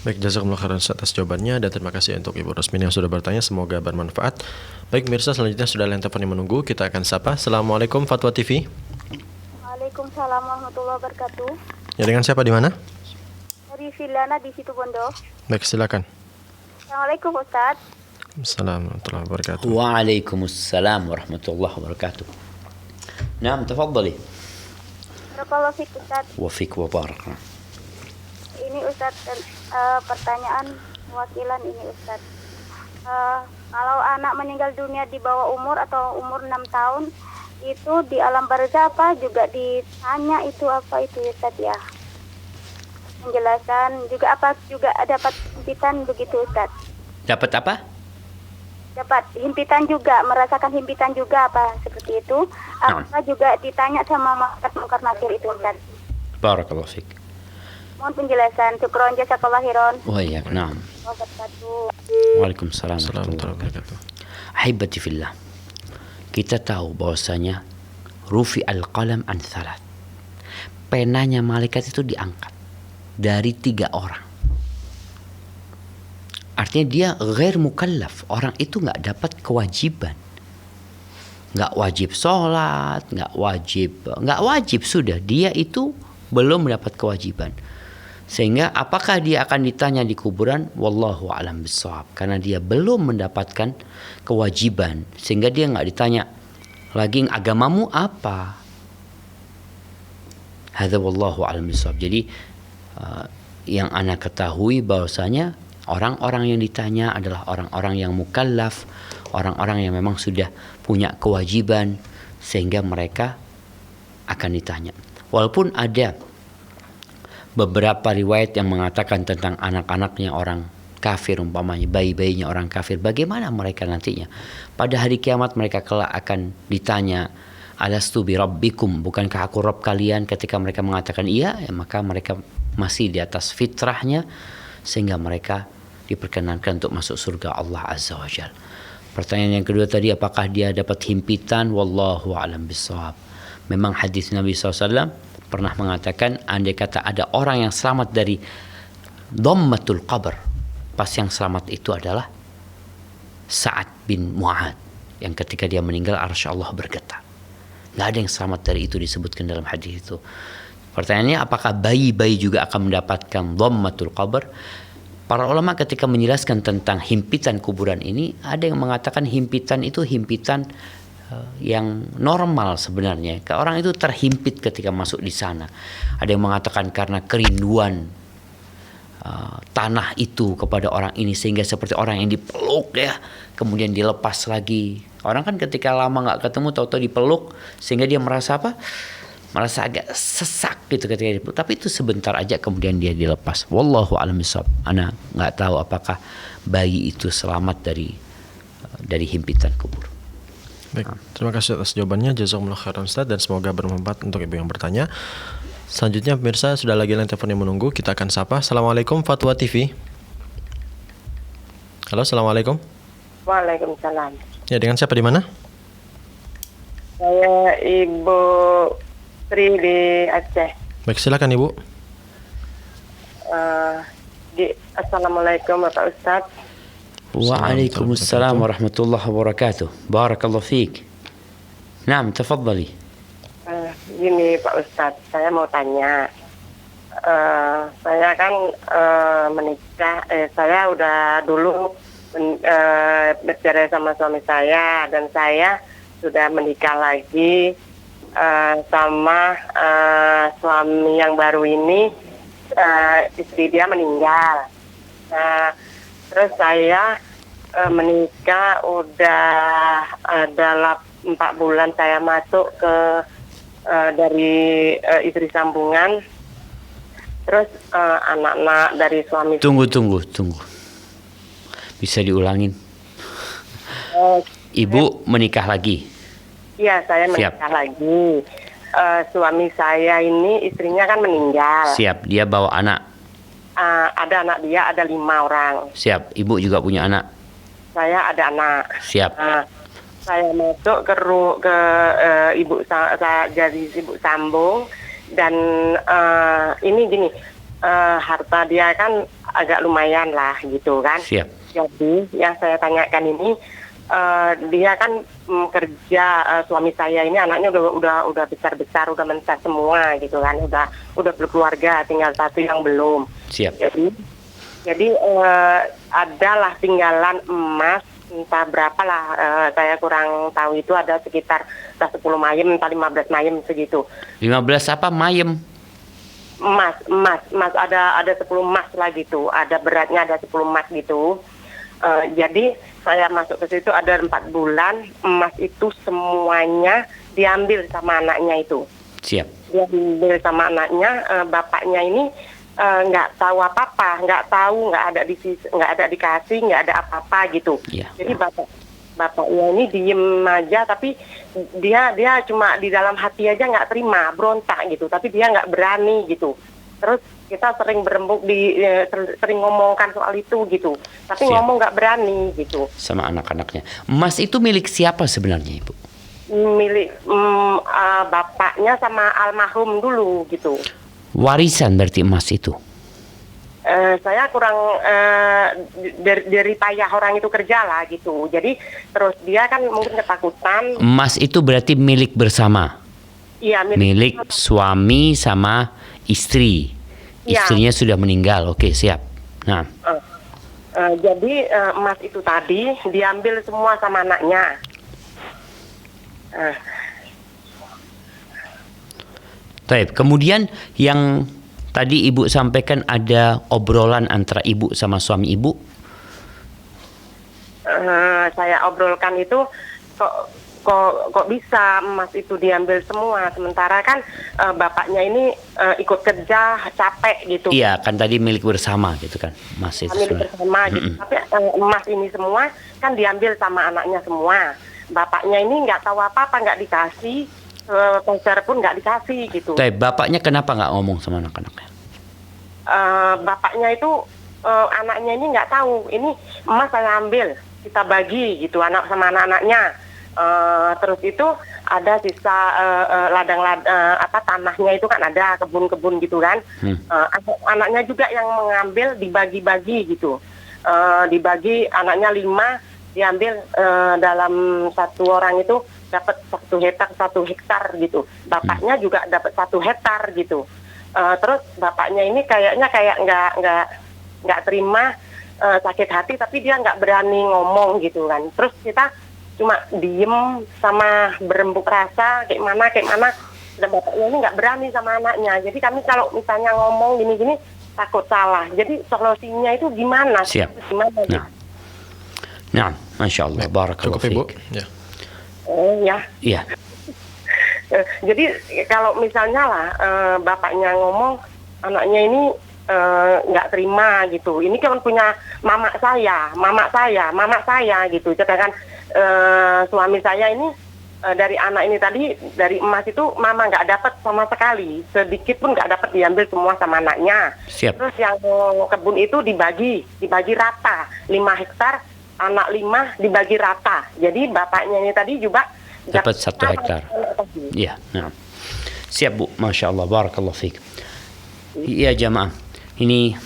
Baik, jazakumullah khairan atas jawabannya dan terima kasih untuk Ibu Rosmin yang sudah bertanya, semoga bermanfaat. Baik mirsa, selanjutnya sudah lain telepon yang menunggu, kita akan sapa. Assalamualaikum Fatwa TV. Waalaikumsalam warahmatullahi wabarakatuh. Ya, dengan siapa di mana? Dari Villana di Situbondo. Baik, silakan. Assalamualaikum Ustaz. Assalamualaikum warahmatullahi wabarakatuh. Waalaikumsalam warahmatullahi wabarakatuh. Naam, tafadhali. Barakallahu fiik Ustaz. Wa fiik wa barak. Ini Ustaz, pertanyaan wakilan ini Ustaz. Kalau anak meninggal dunia di bawah umur atau umur 6 tahun, itu di alam barzah apa juga ditanya itu apa itu Ustaz ya? Penjelasan juga apa juga dapat himpitan begitu Ustaz? Dapat apa? Dapat himpitan juga, merasakan himpitan juga apa seperti itu? Apa juga ditanya sama malaikat nakir itu Ustaz? Barakallahu fiik. Mohon penjelasan. Syukron jazakallahu khairan. Wa iyyak. Naam. Wabarakatuh. Waalaikumsalam warahmatullahi wabarakatuh. Ahibati fillah. Kita tahu bahwasanya rufi al-qalam an thalath. Penanya malaikat itu diangkat dari 3 orang. Artinya dia ghair mukallaf. Orang itu nggak dapat kewajiban. Nggak wajib sholat, nggak wajib sudah. Dia itu belum mendapat kewajiban. Sehingga apakah dia akan ditanya di kuburan? Wallahu a'lam bishawab. Karena dia belum mendapatkan kewajiban. Sehingga dia nggak ditanya lagi agamamu apa. Hadza wallahu a'lam bishawab. Jadi yang ana ketahui bahwasanya orang-orang yang ditanya adalah orang-orang yang mukallaf, orang-orang yang memang sudah punya kewajiban sehingga mereka akan ditanya. Walaupun ada beberapa riwayat yang mengatakan tentang anak-anaknya orang kafir, umpamanya bayi-bayinya orang kafir, bagaimana mereka nantinya pada hari kiamat mereka kelak akan ditanya, alastu bi rabbikum, bukankah aku Rabb kalian? Ketika mereka mengatakan iya, ya maka mereka masih di atas fitrahnya sehingga mereka diperkenankan untuk masuk surga Allah Azza wa Jalla. Pertanyaan yang kedua tadi, apakah dia dapat himpitan? Wallahu a'lam bishawab. Memang hadis Nabi SAW pernah mengatakan, andai kata ada orang yang selamat dari dhammatul qabr, pas yang selamat itu adalah Sa'ad bin Mu'ad, yang ketika dia meninggal arsy Allah bergetar. Nggak ada yang selamat dari itu, disebutkan dalam hadis itu. Pertanyaannya, apakah bayi-bayi juga akan mendapatkan dhammatul qabr? Para ulama ketika menjelaskan tentang himpitan kuburan ini, ada yang mengatakan himpitan itu himpitan yang normal sebenarnya. Orang itu terhimpit ketika masuk di sana. Ada yang mengatakan karena kerinduan tanah itu kepada orang ini sehingga seperti orang yang dipeluk ya, kemudian dilepas lagi. Orang kan ketika lama nggak ketemu tahu-tahu dipeluk sehingga dia merasa apa? Merasa agak sesak gitu ketika dipeluk. Tapi itu sebentar aja kemudian dia dilepas. Wallahu a'lam bishawab. Ana nggak tahu apakah bayi itu selamat dari himpitan kubur. Baik, terima kasih atas jawabannya. Jazakumullah khairan Ustaz, dan semoga bermanfaat untuk ibu yang bertanya. Selanjutnya pemirsa, sudah lagi line telepon yang menunggu. Kita akan sapa. Assalamualaikum Fatwa TV. Halo, assalamualaikum. Waalaikumsalam. Ya, dengan siapa di mana? Saya Ibu Tri di Aceh. Baik, silakan Ibu. Assalamualaikum Bapak Ustaz. Waalaikumsalam warahmatullahi wabarakatuh. Barakallahu fiik. Naam, tafadhali. Gini Pak Ustadz, saya mau tanya, saya kan menikah, saya udah dulu bercerai sama suami saya, dan saya sudah menikah lagi sama suami yang baru ini, istri dia meninggal. Nah, terus saya menikah udah ada 4 bulan saya masuk ke dari istri sambungan, terus anak-anak dari suami. Tunggu. Bisa diulangin. Ibu menikah lagi? Iya, saya menikah lagi. Suami saya ini istrinya kan meninggal. Siap, dia bawa anak? Ada anak dia, ada 5 orang. Siap, ibu juga punya anak? Saya ada anak. Siap. Saya masuk ke ibu saya jadi ibu sambung, dan ini gini, harta dia kan agak lumayan lah gitu kan. Siap. Jadi yang saya tanyakan ini, dia kan kerja, suami saya ini anaknya udah besar, udah mencar semua gitu kan, udah berkeluarga, tinggal satu yang belum. Siap. Jadi adalah tinggalan emas, entah berapa lah, saya kurang tahu, itu ada sekitar 10 mayem, entah 15 mayem segitu. 15 apa mayem? Emas, ada 10 emas lah gitu, ada beratnya, ada 10 emas gitu. Jadi saya masuk ke situ ada 4 bulan, emas itu semuanya diambil sama anaknya itu. Siap. Diambil sama anaknya, bapaknya ini nggak tahu apa-apa, nggak ada dikasih, nggak ada apa-apa gitu. Yeah. Jadi bapaknya ini diem aja, tapi dia cuma di dalam hati aja nggak terima, berontak gitu, tapi dia nggak berani gitu. Terus kita sering berembuk sering ngomongkan soal itu gitu, tapi Siap. ngomong nggak berani gitu. Sama anak-anaknya. Emas itu milik siapa sebenarnya, Ibu? Milik bapaknya sama almarhum dulu gitu. Warisan berarti emas itu? Saya kurang dari payah orang itu kerja lah gitu. Jadi terus dia kan mungkin ketakutan. Emas itu berarti milik bersama? Iya, milik suami sama istri. Ya. Istrinya sudah meninggal. Oke, siap. Nah, jadi emas itu tadi diambil semua sama anaknya. baik. Kemudian yang tadi Ibu sampaikan ada obrolan antara Ibu sama suami Ibu? Saya obrolkan itu kok bisa emas itu diambil semua, sementara kan bapaknya ini ikut kerja capek gitu. Iya, kan tadi milik bersama gitu kan, emas itu. Milik bersama gitu. Tapi emas ini semua kan diambil sama anaknya semua. Bapaknya ini nggak tahu apa-apa, nggak dikasih, pacar pun nggak dikasih gitu. Tapi bapaknya kenapa nggak ngomong sama anak-anaknya? Bapaknya itu anaknya ini nggak tahu, ini emas saya ambil, kita bagi gitu anak sama anak-anaknya. Terus itu ada sisa tanahnya itu kan ada kebun-kebun gitu kan. Anaknya juga yang mengambil, dibagi-bagi gitu. Dibagi anaknya 5, diambil dalam satu orang itu dapat 1 hektar gitu. Bapaknya juga dapat 1 hektar gitu. Terus bapaknya ini kayaknya nggak terima, sakit hati, tapi dia nggak berani ngomong gitu kan. Terus kita cuma diem sama berembuk rasa kayak mana. Dan bapaknya ini nggak berani sama anaknya. Jadi kami kalau misalnya ngomong gini-gini, takut salah. Jadi solusinya itu gimana? Siap. Gimana? Nah, Masya Allah, barakallahu Cukup Ibu. fiik. Ya. Ya. Iya, Jadi kalau misalnya lah bapaknya ngomong anaknya ini nggak terima gitu. Ini kan punya mama saya gitu. Sedangkan suami saya ini dari anak ini tadi, dari emas itu mama nggak dapat sama sekali, sedikit pun nggak dapat, diambil semua sama anaknya. Siap. Terus yang kebun itu dibagi rata, 5 hektar, anak 5 dibagi rata. Jadi bapaknya ini tadi juga dapat 1 hektar. Iya, nah. Siap Bu, Masya Allah, barakallahu fiik. Iya jamaah, ini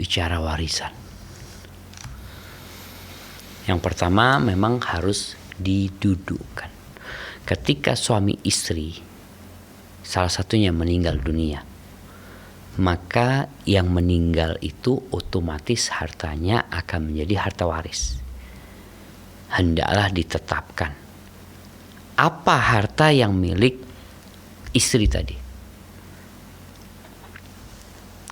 bicara warisan. Yang pertama memang harus didudukkan. Ketika suami istri salah satunya meninggal dunia, maka yang meninggal itu otomatis hartanya akan menjadi harta waris. Hendaklah ditetapkan apa harta yang milik istri tadi.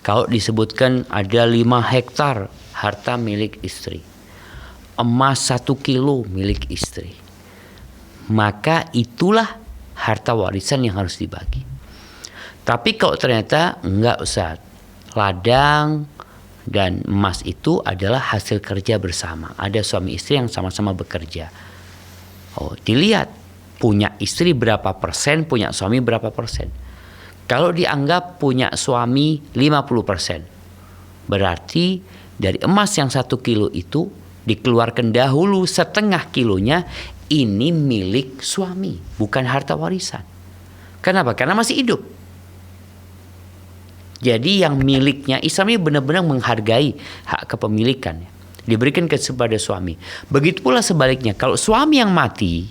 Kalau disebutkan ada 5 hektar harta milik istri, emas 1 kilo milik istri, maka itulah harta warisan yang harus dibagi. Tapi kalau ternyata enggak Ustaz, ladang dan emas itu adalah hasil kerja bersama, ada suami istri yang sama-sama bekerja, dilihat punya istri berapa persen, punya suami berapa persen. Kalau dianggap punya suami 50%, berarti dari emas yang 1 kilo itu dikeluarkan dahulu setengah kilonya, ini milik suami, bukan harta warisan. Kenapa? Karena masih hidup. Jadi yang miliknya, Islam ini benar-benar menghargai hak kepemilikannya, diberikan kepada suami. Begitu pula sebaliknya, kalau suami yang mati,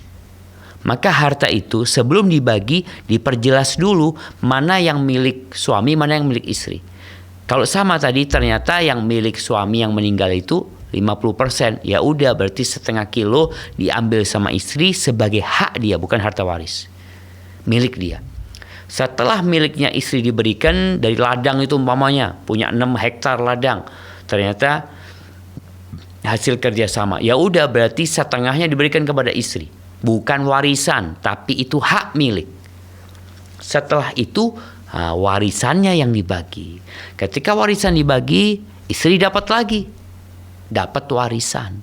maka harta itu sebelum dibagi diperjelas dulu mana yang milik suami, mana yang milik istri. Kalau sama tadi ternyata yang milik suami yang meninggal itu 50%, ya udah berarti setengah kilo diambil sama istri sebagai hak dia, bukan harta waris, milik dia. Setelah miliknya istri diberikan dari ladang itu, umpamanya punya 6 hektar ladang, ternyata hasil kerjasama, ya udah berarti setengahnya diberikan kepada istri, bukan warisan, tapi itu hak milik. Setelah itu warisannya yang dibagi. Ketika warisan dibagi, istri dapat lagi, dapat warisan.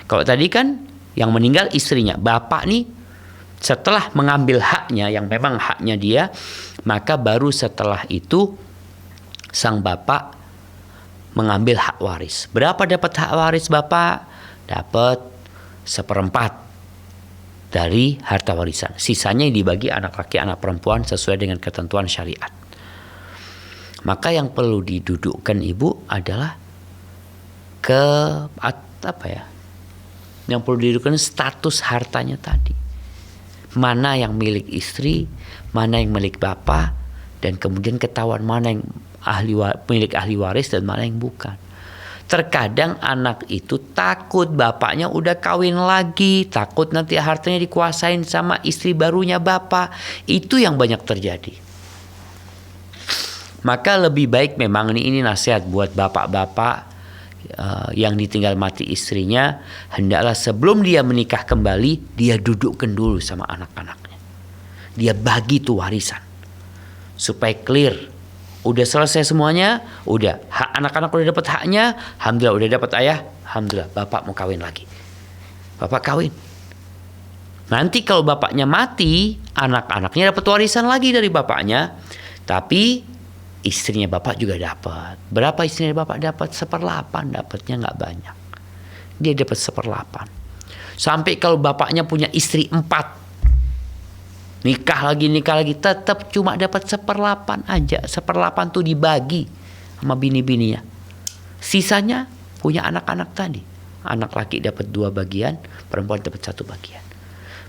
Kalau tadi kan yang meninggal istrinya, bapak nih setelah mengambil haknya yang memang haknya dia, maka baru setelah itu sang bapak mengambil hak waris. Berapa dapat hak waris bapak? Dapat 1/4 dari harta warisan. Sisanya dibagi anak laki, anak perempuan sesuai dengan ketentuan syariat. Maka yang perlu didudukkan ibu adalah yang perlu didudukkan status hartanya tadi. Mana yang milik istri, mana yang milik bapak, dan kemudian ketahuan mana yang milik ahli waris dan mana yang bukan. Terkadang anak itu takut bapaknya udah kawin lagi, takut nanti hartanya dikuasain sama istri barunya bapak. Itu yang banyak terjadi. Maka lebih baik memang ini nasihat buat bapak-bapak yang ditinggal mati istrinya, hendaklah sebelum dia menikah kembali, dia dudukkan dulu sama anak-anaknya. Dia bagi tuh warisan supaya clear. Udah selesai semuanya, udah hak anak-anak udah dapat haknya, alhamdulillah udah dapat ayah, alhamdulillah bapak mau kawin lagi. Bapak kawin. Nanti kalau bapaknya mati, anak-anaknya dapat warisan lagi dari bapaknya, tapi istrinya bapak juga dapat. Berapa istrinya bapak dapat? 1/8, dapatnya nggak banyak. Dia dapat 1/8. Sampai kalau bapaknya punya istri 4, nikah lagi, tetap cuma dapat 1/8 aja. 1/8 tuh dibagi sama bini-bininya. Sisanya punya anak-anak tadi. Anak laki dapat 2 bagian, perempuan dapat 1 bagian.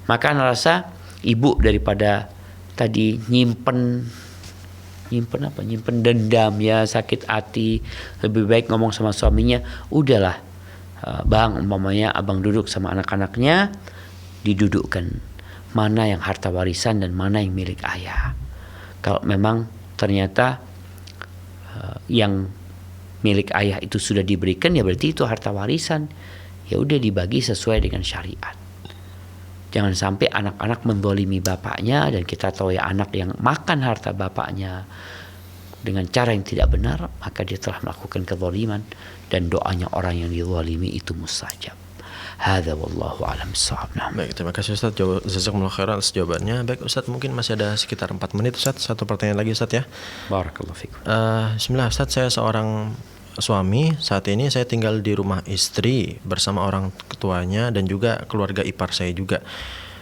Maka Ana rasa ibu daripada tadi nyimpen dendam ya, sakit hati, lebih baik ngomong sama suaminya, udahlah bang, umpamanya abang duduk sama anak-anaknya, didudukkan mana yang harta warisan dan mana yang milik ayah. Kalau memang ternyata yang milik ayah itu sudah diberikan, ya berarti itu harta warisan. Ya udah dibagi sesuai dengan syariat. Jangan sampai anak-anak menzalimi bapaknya, dan kita tahu ya anak yang makan harta bapaknya dengan cara yang tidak benar, maka dia telah melakukan kezaliman, dan doanya orang yang dizalimi itu mustajab. Hadza wallahu a'lam bissawab. Baik, terima kasih Ustaz. Jazakumullah khairan atas jawabannya. Baik Ustaz, mungkin masih ada sekitar 4 menit Ustaz. Satu pertanyaan lagi Ustaz ya. Barakallahu fikum. Bismillah Ustaz, saya seorang suami. Saat ini saya tinggal di rumah istri bersama orang tuanya dan juga keluarga ipar saya juga.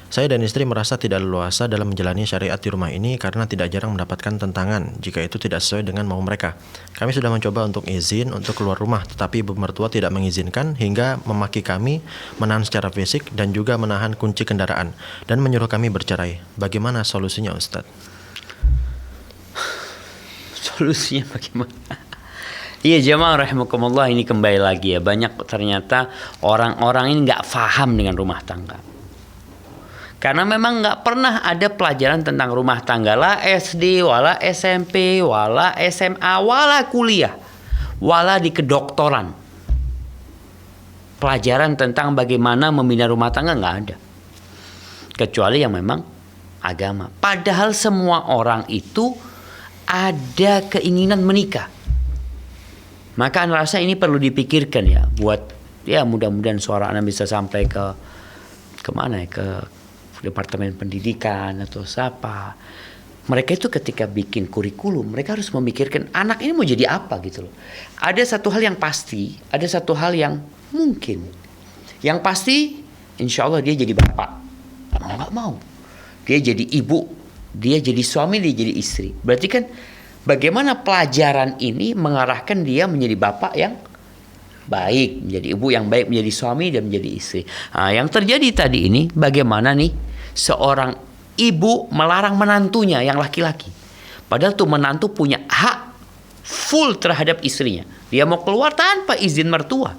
Saya dan istri merasa tidak leluasa dalam menjalani syariat di rumah ini karena tidak jarang mendapatkan tentangan jika itu tidak sesuai dengan mau mereka. Kami sudah mencoba untuk izin untuk keluar rumah, tetapi ibu mertua tidak mengizinkan hingga memaki kami, menahan secara fisik dan juga menahan kunci kendaraan dan menyuruh kami bercerai. Bagaimana solusinya Ustadz? Solusinya bagaimana? Iya jemaah rahimakumullah, ini kembali lagi ya, banyak ternyata orang-orang ini nggak paham dengan rumah tangga. Karena memang nggak pernah ada pelajaran tentang rumah tangga, lah SD, wala SMP, wala SMA, wala kuliah, wala di kedokteran. Pelajaran tentang bagaimana membina rumah tangga nggak ada. Kecuali yang memang agama. Padahal semua orang itu ada keinginan menikah. Maka Ana rasa ini perlu dipikirkan ya, buat ya mudah-mudahan suara Ana bisa sampai ke mana ya, ke Departemen Pendidikan atau siapa. Mereka itu ketika bikin kurikulum, mereka harus memikirkan anak ini mau jadi apa gitu loh. Ada satu hal yang pasti, ada satu hal yang mungkin. Yang pasti, insya Allah dia jadi bapak. Mau nggak mau. Dia jadi ibu, dia jadi suami, dia jadi istri. Berarti kan bagaimana pelajaran ini mengarahkan dia menjadi bapak yang baik, menjadi ibu yang baik, menjadi suami dan menjadi istri. Nah, yang terjadi tadi ini bagaimana nih seorang ibu melarang menantunya yang laki-laki. Padahal tuh menantu punya hak full terhadap istrinya. Dia mau keluar tanpa izin mertua.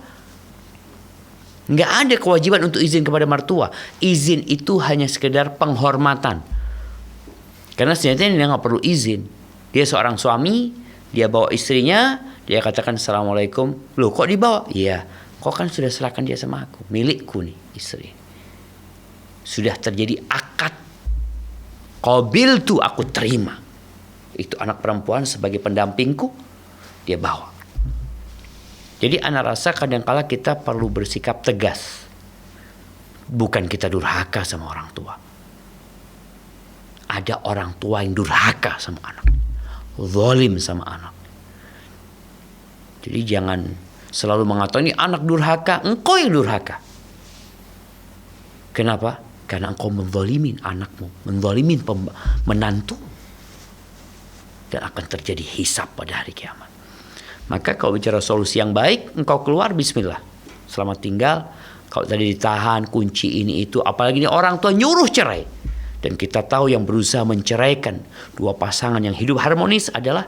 Nggak ada kewajiban untuk izin kepada mertua. Izin itu hanya sekedar penghormatan. Karena sebenarnya dia nggak perlu izin. Dia seorang suami, dia bawa istrinya, dia katakan assalamualaikum. Loh kok dibawa? Iya, kok kan sudah serahkan dia sama aku, milikku nih istri. Sudah terjadi akad. Qabil tuh aku terima. Itu anak perempuan sebagai pendampingku, dia bawa. Jadi ana rasa kadang-kala kita perlu bersikap tegas. Bukan kita durhaka sama orang tua. Ada orang tua yang durhaka sama anak, zalim sama anak. Jadi jangan selalu mengatakan ini anak durhaka, engkau yang durhaka. Kenapa? Karena engkau menzalimin anakmu, menzalimin menantu. Dan akan terjadi hisab pada hari kiamat. Maka kalau bicara solusi yang baik, engkau keluar bismillah. Selamat tinggal. Kalau tadi ditahan, kunci ini itu, apalagi ini orang tua nyuruh cerai. Dan kita tahu yang berusaha menceraikan dua pasangan yang hidup harmonis adalah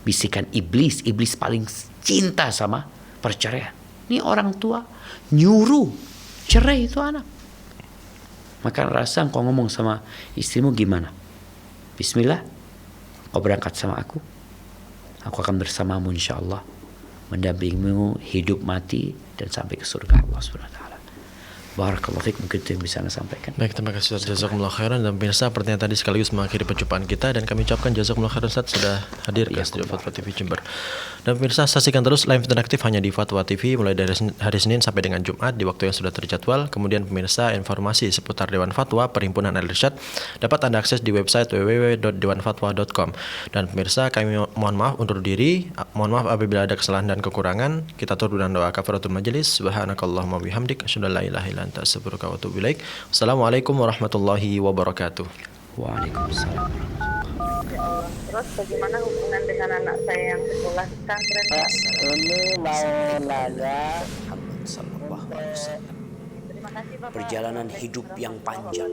bisikan iblis. Iblis paling cinta sama perceraian. Ini orang tua nyuruh cerai itu anak. Maka rasa engkau ngomong sama istrimu gimana? Bismillah, kau berangkat sama aku. Aku akan bersamamu insyaAllah. Mendampingimu hidup mati dan sampai ke surga Allah SWT. Barakallahu fiik, mungkin itu yang bisa Anda sampaikan. Baik, terima kasih Ustaz. Jazakumullah khairan. Dan pemirsa, pertanyaan tadi sekaligus mengakhiri perjumpaan kita, dan kami ucapkan jazakumullah khairan Ustaz sudah hadir ke studio Fatwa TV Jember. Dan pemirsa, saksikan terus live interaktif hanya di Fatwa TV mulai dari hari Senin sampai dengan Jumat di waktu yang sudah terjadwal. Kemudian pemirsa, informasi seputar Dewan Fatwa Perhimpunan Al-Irsyad dapat Anda akses di website www.dewanfatwa.com. Dan pemirsa, kami mohon maaf undur diri. Mohon maaf apabila ada kesalahan dan kekurangan. Kita tutup dengan doa kafaratul majelis. Subhanakallahumma bihamdik asyhadu an la ilaha illa anta astaghfiruka wa atubu ilaik. Wassalamualaikum warahmatullahi wabarakatuh. Waalaikumsalam. Terus bagaimana hubungan dengan anak saya yang sekolah di pesantren? Ini mau nanya. Muhammad sallallahu alaihi wasallam. Terima kasih Bapak. Perjalanan hidup yang panjang